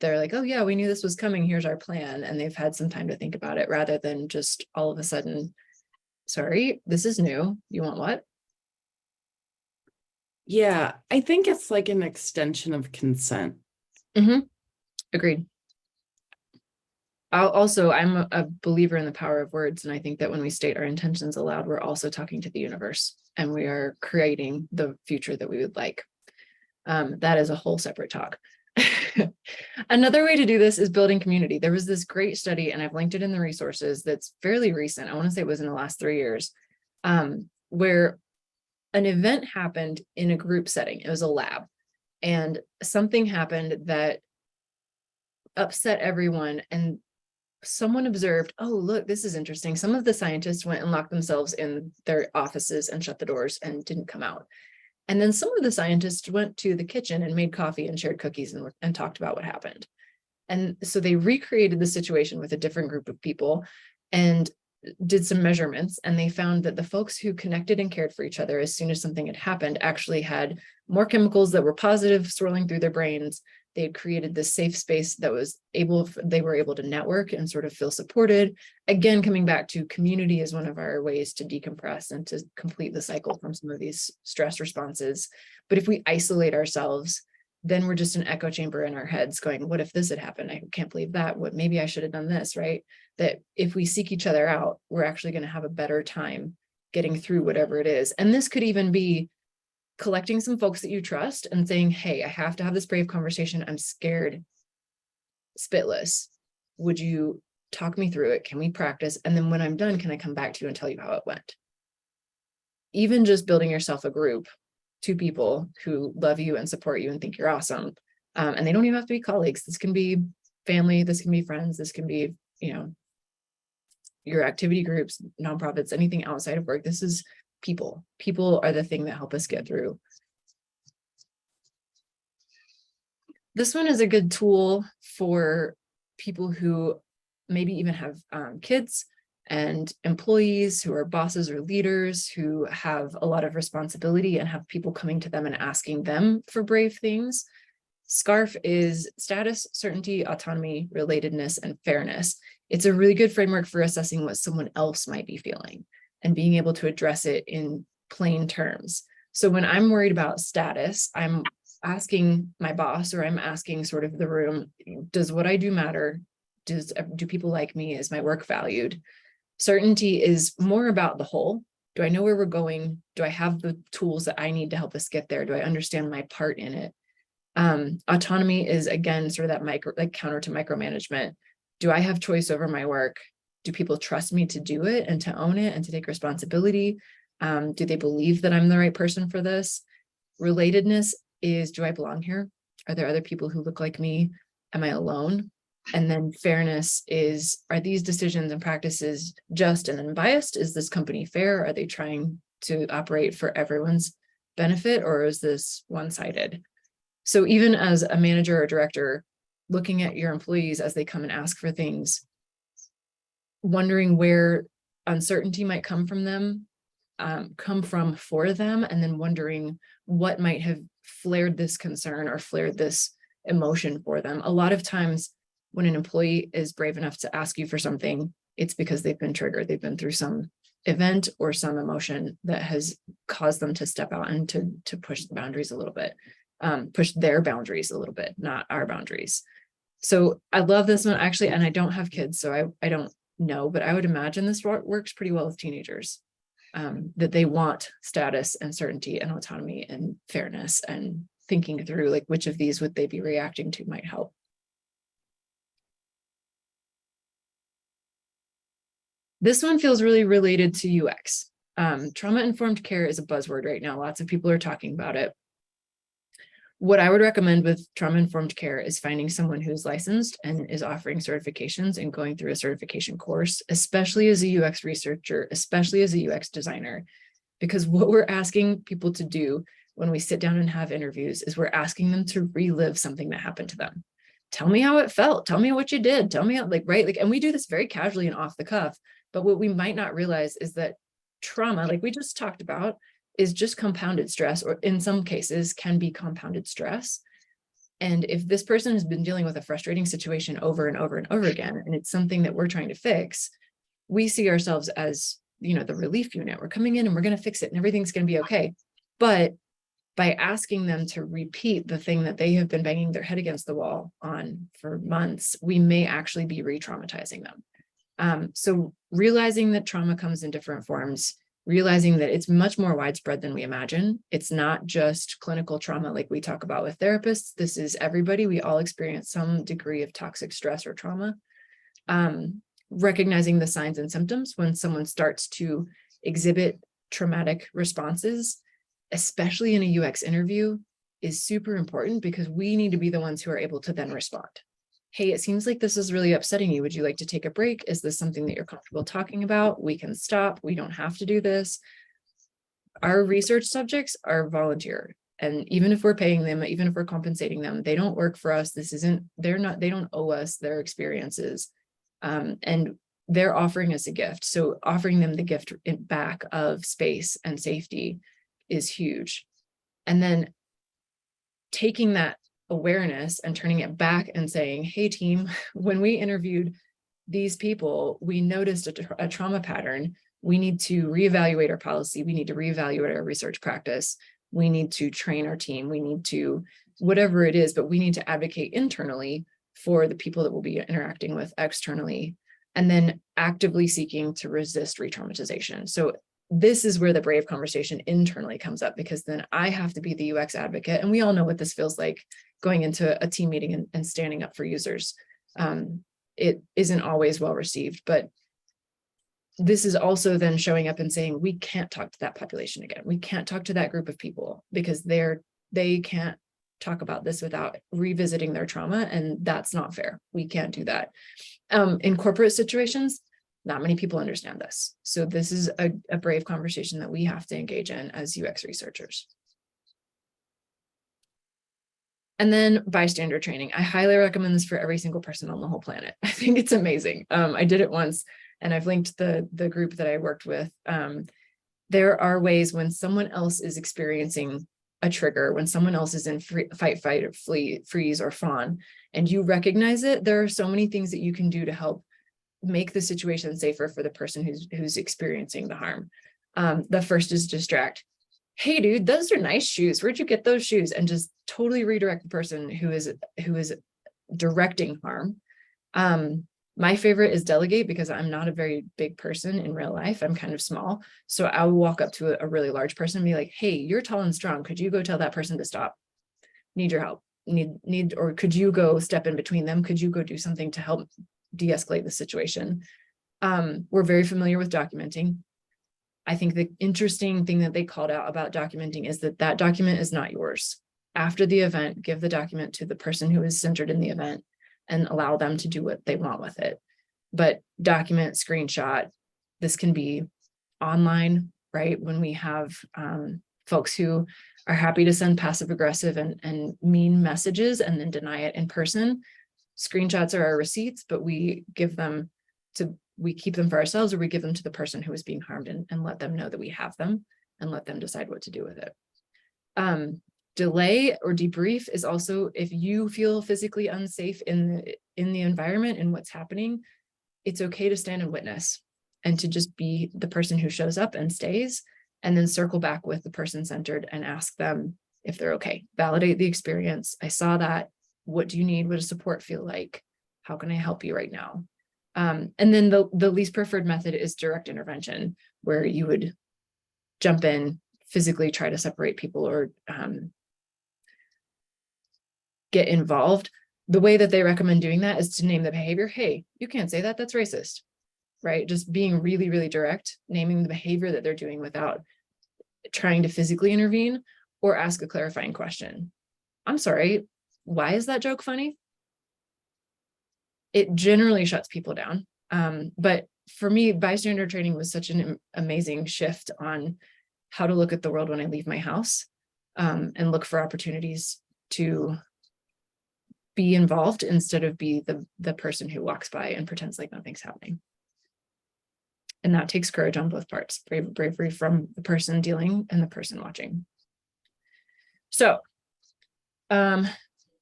They're like, oh yeah, we knew this was coming. Here's our plan. And they've had some time to think about it rather than just all of a sudden, sorry, this is new. You want what? Yeah, I think it's like an extension of consent. Agreed. I'm a believer in the power of words. And I think that when we state our intentions aloud, we're also talking to the universe and we are creating the future that we would like. That is a whole separate talk. Another way to do this is building community. There was this great study, and I've linked it in the resources, that's fairly recent. I want to say it was in the last 3 years, where an event happened in a group setting. It was a lab, and something happened that upset everyone. And someone observed, oh, look, this is interesting. Some of the scientists went and locked themselves in their offices and shut the doors and didn't come out. And then some of the scientists went to the kitchen and made coffee and shared cookies and talked about what happened. And so they recreated the situation with a different group of people and did some measurements. And they found that the folks who connected and cared for each other as soon as something had happened actually had more chemicals that were positive swirling through their brains. They had created this safe space that was they were able to network and sort of feel supported. Again, coming back to community is one of our ways to decompress and to complete the cycle from some of these stress responses. But if we isolate ourselves, then we're just an echo chamber in our heads going, what if this had happened? I can't believe that. What, maybe I should have done this, right? That if we seek each other out, we're actually going to have a better time getting through whatever it is. And this could even be collecting some folks that you trust and saying, hey, I have to have this brave conversation. I'm scared spitless. Would you talk me through it? Can we practice? And then when I'm done, can I come back to you and tell you how it went? Even just building yourself a group, 2 people who love you and support you and think you're awesome. And they don't even have to be colleagues. This can be family. This can be friends. This can be, your activity groups, nonprofits, anything outside of work. This is people. People are the thing that help us get through. This one is a good tool for people who maybe even have kids and employees who are bosses or leaders who have a lot of responsibility and have people coming to them and asking them for brave things. SCARF is status, certainty, autonomy, relatedness, and fairness. It's a really good framework for assessing what someone else might be feeling and being able to address it in plain terms. So when I'm worried about status, I'm asking my boss, or I'm asking sort of the room, does what I do matter? Do people like me? Is my work valued? Certainty is more about the whole. Do I know where we're going? Do I have the tools that I need to help us get there? Do I understand my part in it? Autonomy is, again, sort of that counter to micromanagement. Do I have choice over my work? Do people trust me to do it and to own it and to take responsibility? Do they believe that I'm the right person for this? Relatedness is, do I belong here? Are there other people who look like me? Am I alone? And then fairness is, are these decisions and practices just and unbiased? Is this company fair? Are they trying to operate for everyone's benefit, or is this one-sided? So even as a manager or director, looking at your employees as they come and ask for things, wondering where uncertainty might come from for them, and then wondering what might have flared this concern or flared this emotion for them. A lot of times when an employee is brave enough to ask you for something, it's because they've been triggered. They've been through some event or some emotion that has caused them to step out and to push the boundaries a little bit, push their boundaries a little bit, not our boundaries. So I love this one actually, and I don't have kids, so I don't know, but I would imagine this works pretty well with teenagers, that they want status and certainty and autonomy and fairness, and thinking through like which of these would they be reacting to might help. This one feels really related to UX. Trauma-informed care is a buzzword right now. Lots of people are talking about it. What I would recommend with trauma-informed care is finding someone who's licensed and is offering certifications and going through a certification course, especially as a UX researcher, especially as a UX designer, because what we're asking people to do when we sit down and have interviews is we're asking them to relive something that happened to them. Tell me how it felt. Tell me what you did. Tell me how, and we do this very casually and off the cuff, but what we might not realize is that trauma, like we just talked about, is just compounded stress, or in some cases can be compounded stress. And if this person has been dealing with a frustrating situation over and over and over again, and it's something that we're trying to fix, we see ourselves as, the relief unit. We're coming in and we're going to fix it and everything's going to be okay. But by asking them to repeat the thing that they have been banging their head against the wall on for months, we may actually be re-traumatizing them. So realizing that trauma comes in different forms, realizing that it's much more widespread than we imagine. It's not just clinical trauma like we talk about with therapists. This is everybody. We all experience some degree of toxic stress or trauma. Recognizing the signs and symptoms when someone starts to exhibit traumatic responses, especially in a UX interview, is super important because we need to be the ones who are able to then respond. Hey, it seems like this is really upsetting you. Would you like to take a break? Is this something that you're comfortable talking about? We can stop. We don't have to do this. Our research subjects are volunteer. And even if we're paying them, even if we're compensating them, they don't work for us. They don't owe us their experiences. And they're offering us a gift. So offering them the gift back of space and safety is huge. And then taking that awareness and turning it back and saying, hey team, when we interviewed these people, we noticed a trauma pattern. We need to reevaluate our policy. We need to reevaluate our research practice. We need to train our team. We need to, whatever it is, but we need to advocate internally for the people that we'll be interacting with externally, and then actively seeking to resist re-traumatization. So this is where the brave conversation internally comes up, because then I have to be the UX advocate. And we all know what this feels like going into a team meeting and standing up for users. It isn't always well received, but this is also then showing up and saying, we can't talk to that population again. We can't talk to that group of people because they can't talk about this without revisiting their trauma. And that's not fair. We can't do that. In corporate situations, not many people understand this. So this is a brave conversation that we have to engage in as UX researchers. And then bystander training. I highly recommend this for every single person on the whole planet. I think it's amazing. I did it once and I've linked the group that I worked with. There are ways when someone else is experiencing a trigger, when someone else is in fight, or flee, freeze, or fawn, and you recognize it, there are so many things that you can do to help make the situation safer for the person who's experiencing the harm. The first is distract. Hey, dude, those are nice shoes. Where'd you get those shoes? And just totally redirect the person who is directing harm. My favorite is delegate, because I'm not a very big person in real life. I'm kind of small. So I will walk up to a really large person and be like, hey, you're tall and strong. Could you go tell that person to stop? Need your help. Or could you go step in between them? Could you go do something to help de-escalate the situation? We're very familiar with documenting. I think the interesting thing that they called out about documenting is that document is not yours. After the event, give the document to the person who is centered in the event and allow them to do what they want with it. But document, screenshot, this can be online, right? When we have folks who are happy to send passive aggressive and mean messages and then deny it in person. Screenshots are our receipts, but we keep them for ourselves, or we give them to the person who is being harmed and let them know that we have them and let them decide what to do with it. Delay or debrief is also, if you feel physically unsafe in the environment and what's happening, it's okay to stand and witness and to just be the person who shows up and stays, and then circle back with the person centered and ask them if they're okay. Validate the experience. I saw that. What do you need? What does support feel like? How can I help you right now? And then the least preferred method is direct intervention, where you would jump in, physically try to separate people, or get involved. The way that they recommend doing that is to name the behavior. Hey, you can't say that, that's racist, right? Just being really, really direct, naming the behavior that they're doing without trying to physically intervene, or ask a clarifying question. I'm sorry, why is that joke funny? It generally shuts people down. But for me, bystander training was such an amazing shift on how to look at the world when I leave my house, and look for opportunities to be involved instead of be the person who walks by and pretends like nothing's happening. And that takes courage on both parts, bravery from the person dealing and the person watching. So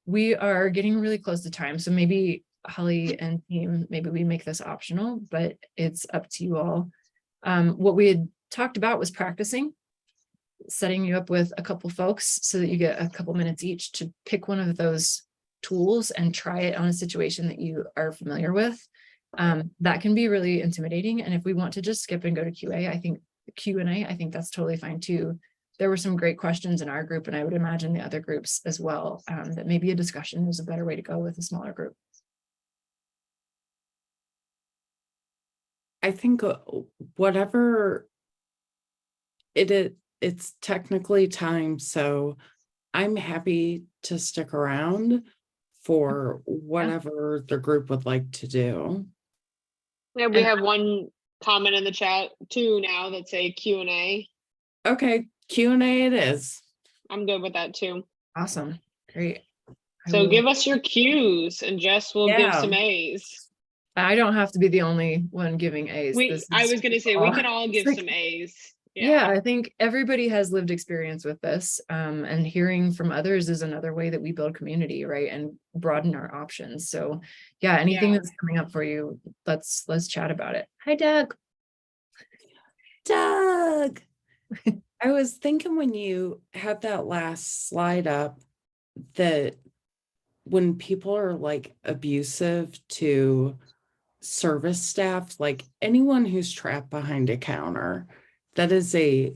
we are getting really close to time. So maybe Holly and team, maybe we make this optional, but it's up to you all. What we had talked about was practicing, setting you up with a couple folks so that you get a couple minutes each to pick one of those tools and try it on a situation that you are familiar with. That can be really intimidating. And if we want to just skip and go to QA, I think Q&A, I think that's totally fine too. There were some great questions in our group, and I would imagine the other groups as well, that maybe a discussion is a better way to go with a smaller group. I think whatever it's technically time, so I'm happy to stick around for whatever the group would like to do. Yeah, we And- have one comment in the chat too now that's a Q&A. Okay, Q&A it is. I'm good with that too. Awesome, great. So give us your Q's and Jess will give some A's. I don't have to be the only one giving A's. I was gonna say we can all give like, some A's. Yeah, I think everybody has lived experience with this, and hearing from others is another way that we build community, right? And broaden our options. So yeah, anything Yeah. that's coming up for you, let's chat about it. Hi, Doug. Doug. I was thinking when you had that last slide up that when people are like abusive to service staff, like anyone who's trapped behind a counter, that is a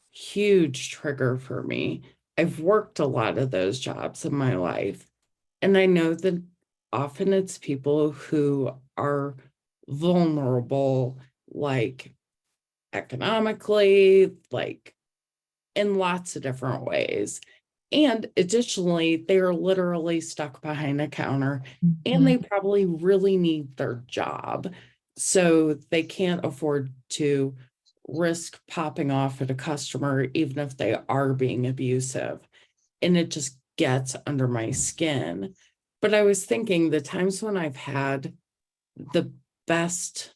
huge trigger for me. I've worked a lot of those jobs in my life, and I know that often it's people who are vulnerable, like economically, like in lots of different ways. And additionally, they're literally stuck behind a counter and they probably really need their job. So they can't afford to risk popping off at a customer, even if they are being abusive. And it just gets under my skin. But I was thinking the times when I've had the best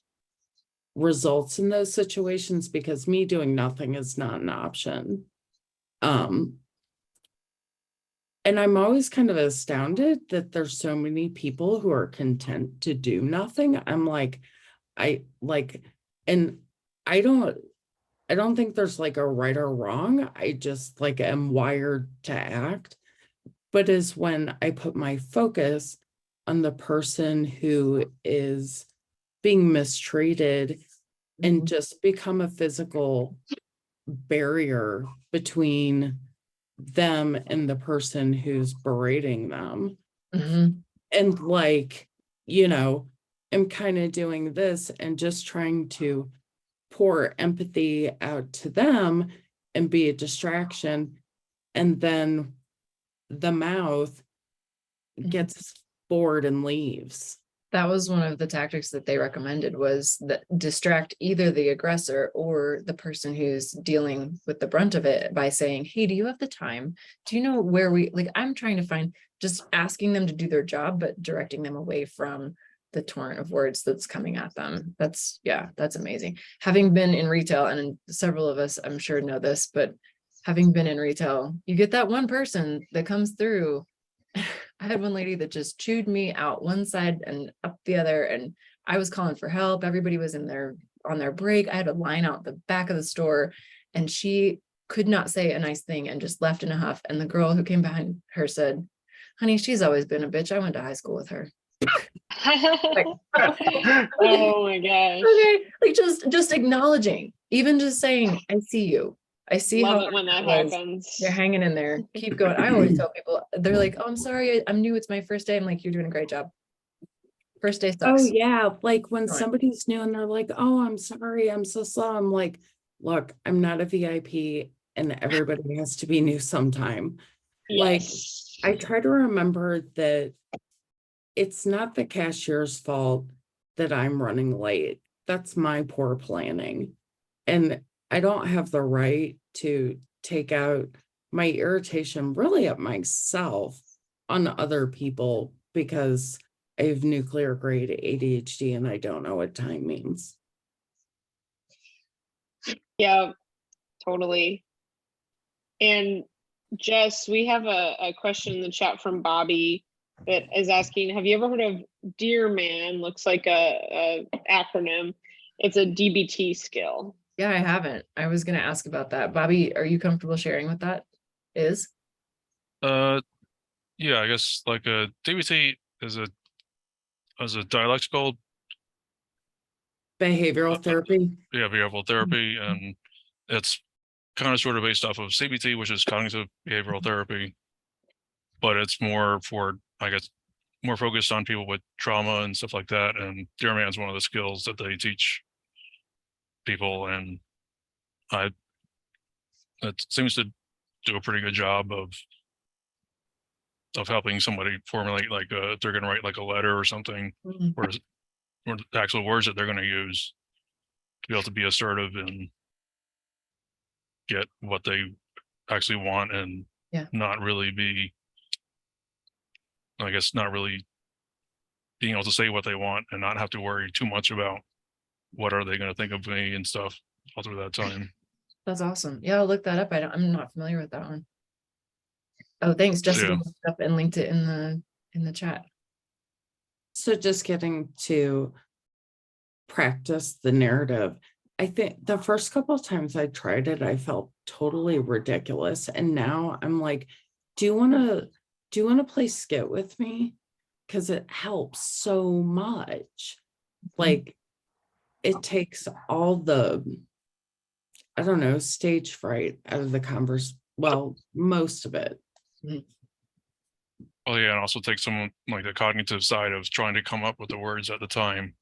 results in those situations, because me doing nothing is not an option. And I'm always kind of astounded that there's so many people who are content to do nothing. I'm like, and I don't think there's like a right or wrong. I just like am wired to act. But is when I put my focus on the person who is being mistreated and just become a physical barrier between them and the person who's berating them. And like, I'm kind of doing this and just trying to pour empathy out to them and be a distraction. And then the mouth gets bored and leaves. That was one of the tactics that they recommended, was that distract either the aggressor or the person who's dealing with the brunt of it by saying, hey, do you have the time? Do you know where I'm trying to find, just asking them to do their job, but directing them away from the torrent of words that's coming at them. That's amazing. Having been in retail, and several of us, I'm sure, know this, but having been in retail, you get that one person that comes through. I had one lady that just chewed me out one side and up the other, and I was calling for help. Everybody was on their break. I had a line out the back of the store, and she could not say a nice thing and just left in a huff. And the girl who came behind her said, honey, she's always been a bitch. I went to high school with her. Oh my gosh. Okay, like just acknowledging, even just saying, I see you. I see Love how it when that was. happens. You're hanging in there. Keep going. I always tell people, they're like, oh, I'm sorry, I'm new. It's my first day. I'm like, you're doing a great job. First day sucks. Oh yeah, like when somebody's new and they're like, oh, I'm sorry, I'm so slow. I'm like, look, I'm not a VIP and everybody has to be new sometime. Yes. Like, I try to remember that it's not the cashier's fault that I'm running late. That's my poor planning. And I don't have the right to take out my irritation really at myself on other people because I have nuclear grade ADHD and I don't know what time means. Yeah, totally. And Jess, we have a question in the chat from Bobby that is asking, have you ever heard of Dear Man? Looks like a acronym. It's a DBT skill. Yeah, I haven't. I was going to ask about that. Bobby, are you comfortable sharing what that is? Yeah, I guess like a DBT is a dialectical Behavioral therapy. behavioral therapy, and it's kind of sort of based off of CBT, which is cognitive behavioral therapy, but it's more for, I guess, more focused on people with trauma and stuff like that. And Dear Man's one of the skills that they teach people, and it seems to do a pretty good job of helping somebody formulate, like, if they're going to write like a letter or something, Mhm. or the actual words that they're going to use to be able to be assertive and get what they actually want, and Yeah. not really be, I guess, not really being able to say what they want and not have to worry too much about what are they going to think of me and stuff all through that time. That's awesome. Yeah, I'll look that up. I'm not familiar with that one. Oh, thanks. Jessica Yeah. looked it up and linked it in the chat. So just getting to practice the narrative. I think the first couple of times I tried it, I felt totally ridiculous. And now I'm like, do you want to play skit with me? Because it helps so much. Like, it takes all the, I don't know, stage fright out of the well, most of it. Oh yeah, and also take some like the cognitive side of trying to come up with the words at the time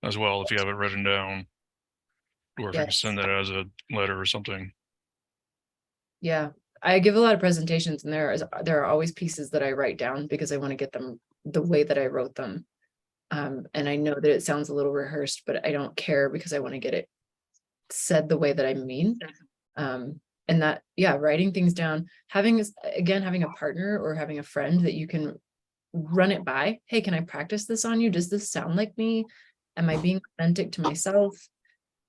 as well, if you have it written down, or if you can Yes. send it as a letter or something. Yeah, I give a lot of presentations, and there are always pieces that I write down because I want to get them the way that I wrote them. And I know that it sounds a little rehearsed, but I don't care because I want to get it said the way that I mean. And that, yeah, writing things down, having a partner or having a friend that you can run it by. Hey, can I practice this on you? Does this sound like me? Am I being authentic to myself?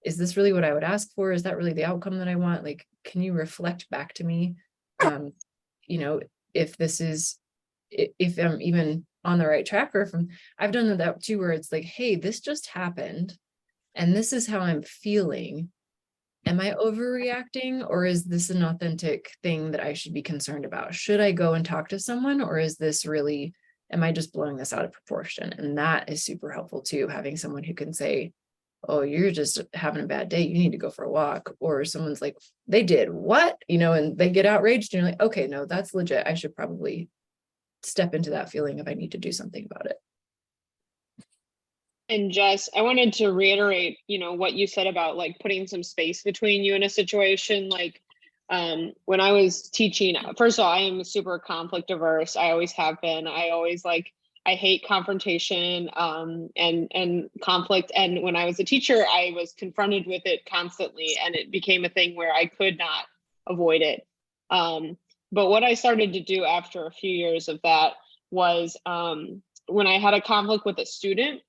Is this really what I would ask for? Is that really the outcome that I want? Like, can you reflect back to me? You know, if I'm even on the right track, or I've done that too, where it's like, hey, this just happened and this is how I'm feeling. Am I overreacting, or is this an authentic thing that I should be concerned about? Should I go and talk to someone, or is this really, am I just blowing this out of proportion? And that is super helpful too, having someone who can say, oh, you're just having a bad day, you need to go for a walk. Or someone's like, they did what? And they get outraged, and you're like, okay, no, that's legit. I should probably step into that feeling if I need to do something about it. And Jess, I wanted to reiterate, what you said about like putting some space between you in a situation. Like, when I was teaching, first of all, I am super conflict averse. I always have been. I hate confrontation, and conflict. And when I was a teacher, I was confronted with it constantly, and it became a thing where I could not avoid it. But what I started to do after a few years of that was, when I had a conflict with a student,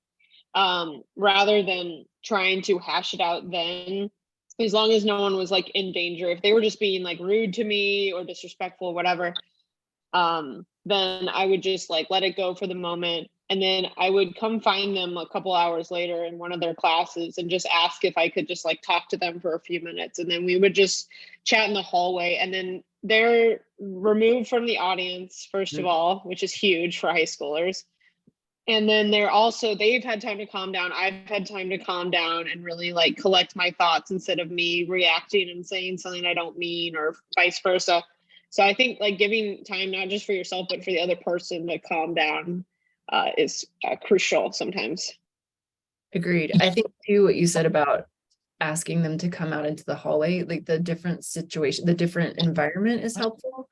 rather than trying to hash it out then, as long as no one was like in danger, if they were just being like rude to me or disrespectful or whatever, then I would just like let it go for the moment. And then I would come find them a couple hours later in one of their classes and just ask if I could just like talk to them for a few minutes. And then we would just chat in the hallway, and then they're removed from the audience, first of all, which is huge for high schoolers. And then they've had time to calm down. I've had time to calm down and really like collect my thoughts instead of me reacting and saying something I don't mean, or vice versa. So I think like giving time, not just for yourself, but for the other person to calm down is crucial sometimes. Agreed. I think too, what you said about asking them to come out into the hallway, like the different situation, the different environment is helpful.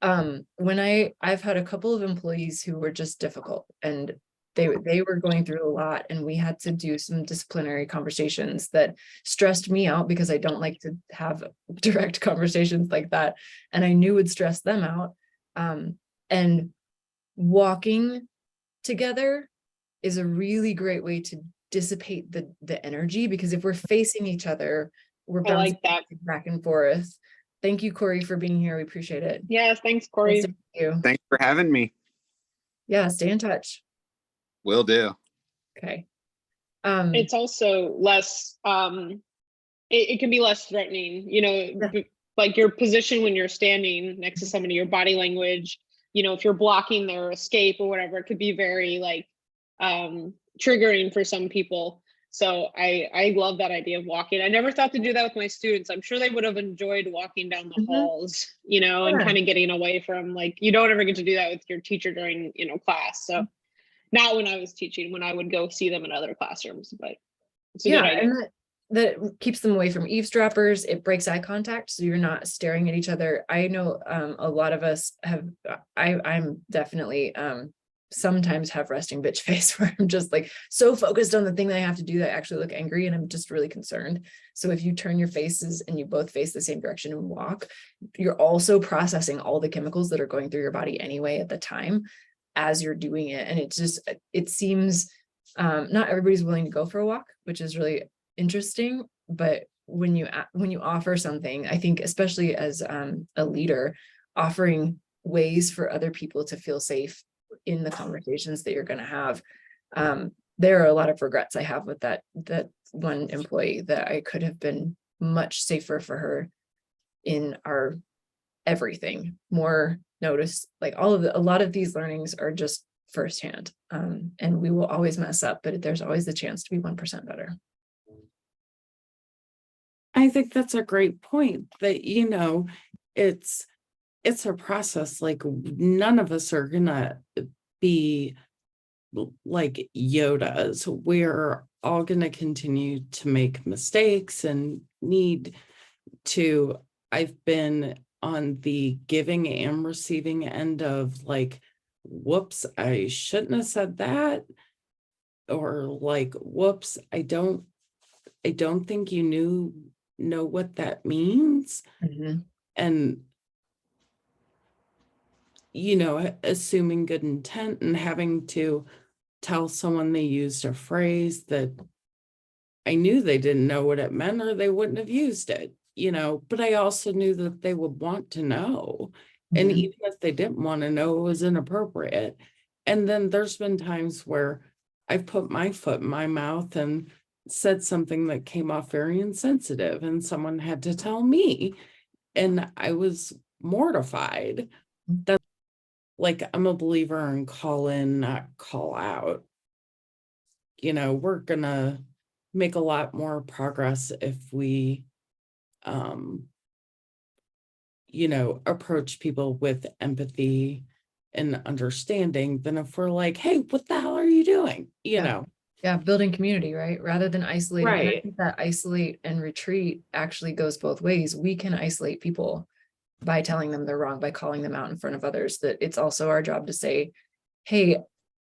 When I've had a couple of employees who were just difficult, and they were going through a lot, and we had to do some disciplinary conversations that stressed me out because I don't like to have direct conversations like that, and I knew would stress them out. And walking together is a really great way to dissipate the energy, because if we're facing each other, we're I bouncing like that. back and forth. Thank you, Corey, for being here. We appreciate it. Yes, thanks, Corey. Thank you. Thanks for having me. Yeah, stay in touch. Will do. Okay. It's also less, it can be less threatening, like your position when you're standing next to somebody, your body language, if you're blocking their escape or whatever, it could be very like triggering for some people. So I love that idea of walking. I never thought to do that with my students. I'm sure they would have enjoyed walking down the Mhm. halls, you know, and Yeah. kind of getting away from, like, you don't ever get to do that with your teacher during, you know, class. So not when I was teaching, when I would go see them in other classrooms, but it's a good Yeah, idea. and that keeps them away from eavesdroppers. It breaks eye contact, so you're not staring at each other. I know a lot of us have. I'm definitely sometimes have resting bitch face where I'm just like so focused on the thing that I have to do that I actually look angry, and I'm just really concerned. So if you turn your faces and you both face the same direction and walk, you're also processing all the chemicals that are going through your body anyway at the time as you're doing it, and it seems. Not everybody's willing to go for a walk, which is really interesting. But when you offer something, I think especially as a leader, offering ways for other people to feel safe in the conversations that you're going to have. There are a lot of regrets I have with that one employee, that I could have been much safer for her in our everything, more notice, like a lot of these learnings are just firsthand. And we will always mess up, but there's always the chance to be 1% better. I think that's a great point, that, you know, it's a process. Like, none of us are gonna be like Yodas. We're all gonna continue to make mistakes and need to. I've been on the giving and receiving end of, like, whoops, I shouldn't have said that, or like, whoops, I don't think you know what that means. Mhm. And, you know, assuming good intent and having to tell someone they used a phrase that I knew they didn't know what it meant, or they wouldn't have used it, you know, but I also knew that they would want to know. And Mhm. even if they didn't want to know, it was inappropriate. And then there's been times where I've put my foot in my mouth and said something that came off very insensitive, and someone had to tell me, and I was mortified. That's, like, I'm a believer in call in, not call out. You know, we're gonna make a lot more progress if we you know, approach people with empathy and understanding than if we're like, hey, what the hell are you doing? You Yeah. know. Yeah, building community, right? Rather than isolating. And I Right. think that isolate and retreat actually goes both ways. We can isolate people by telling them they're wrong, by calling them out in front of others. That it's also our job to say, hey,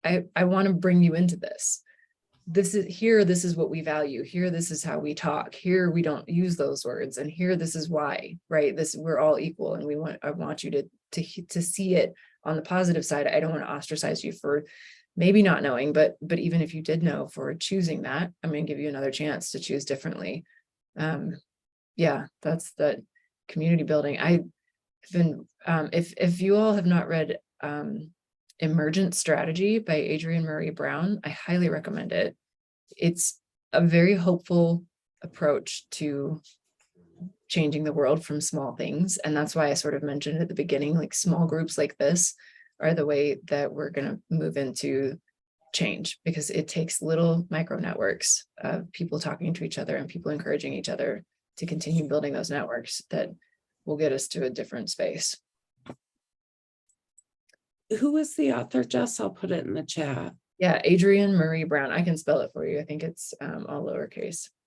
I want to bring you into this. This is what we value. Here, this is how we talk. Here, we don't use those words. And here, this is why, right? We're all equal. And I want you to see it on the positive side. I don't want to ostracize you for maybe not knowing, but even if you did know, for choosing that, I'm going to give you another chance to choose differently. Yeah, that's the community building. I've been, if you all have not read Emergent Strategy by Adrienne Marie Brown, I highly recommend it. It's a very hopeful approach to changing the world from small things. And that's why I sort of mentioned at the beginning, like, small groups like this are the way that we're going to move into change, because it takes little micro networks of people talking to each other and people encouraging each other to continue building those networks that will get us to a different space. Who is the author, Jess? I'll put it in the chat. Yeah, Adrienne Marie Brown. I can spell it for you. I think it's all lowercase.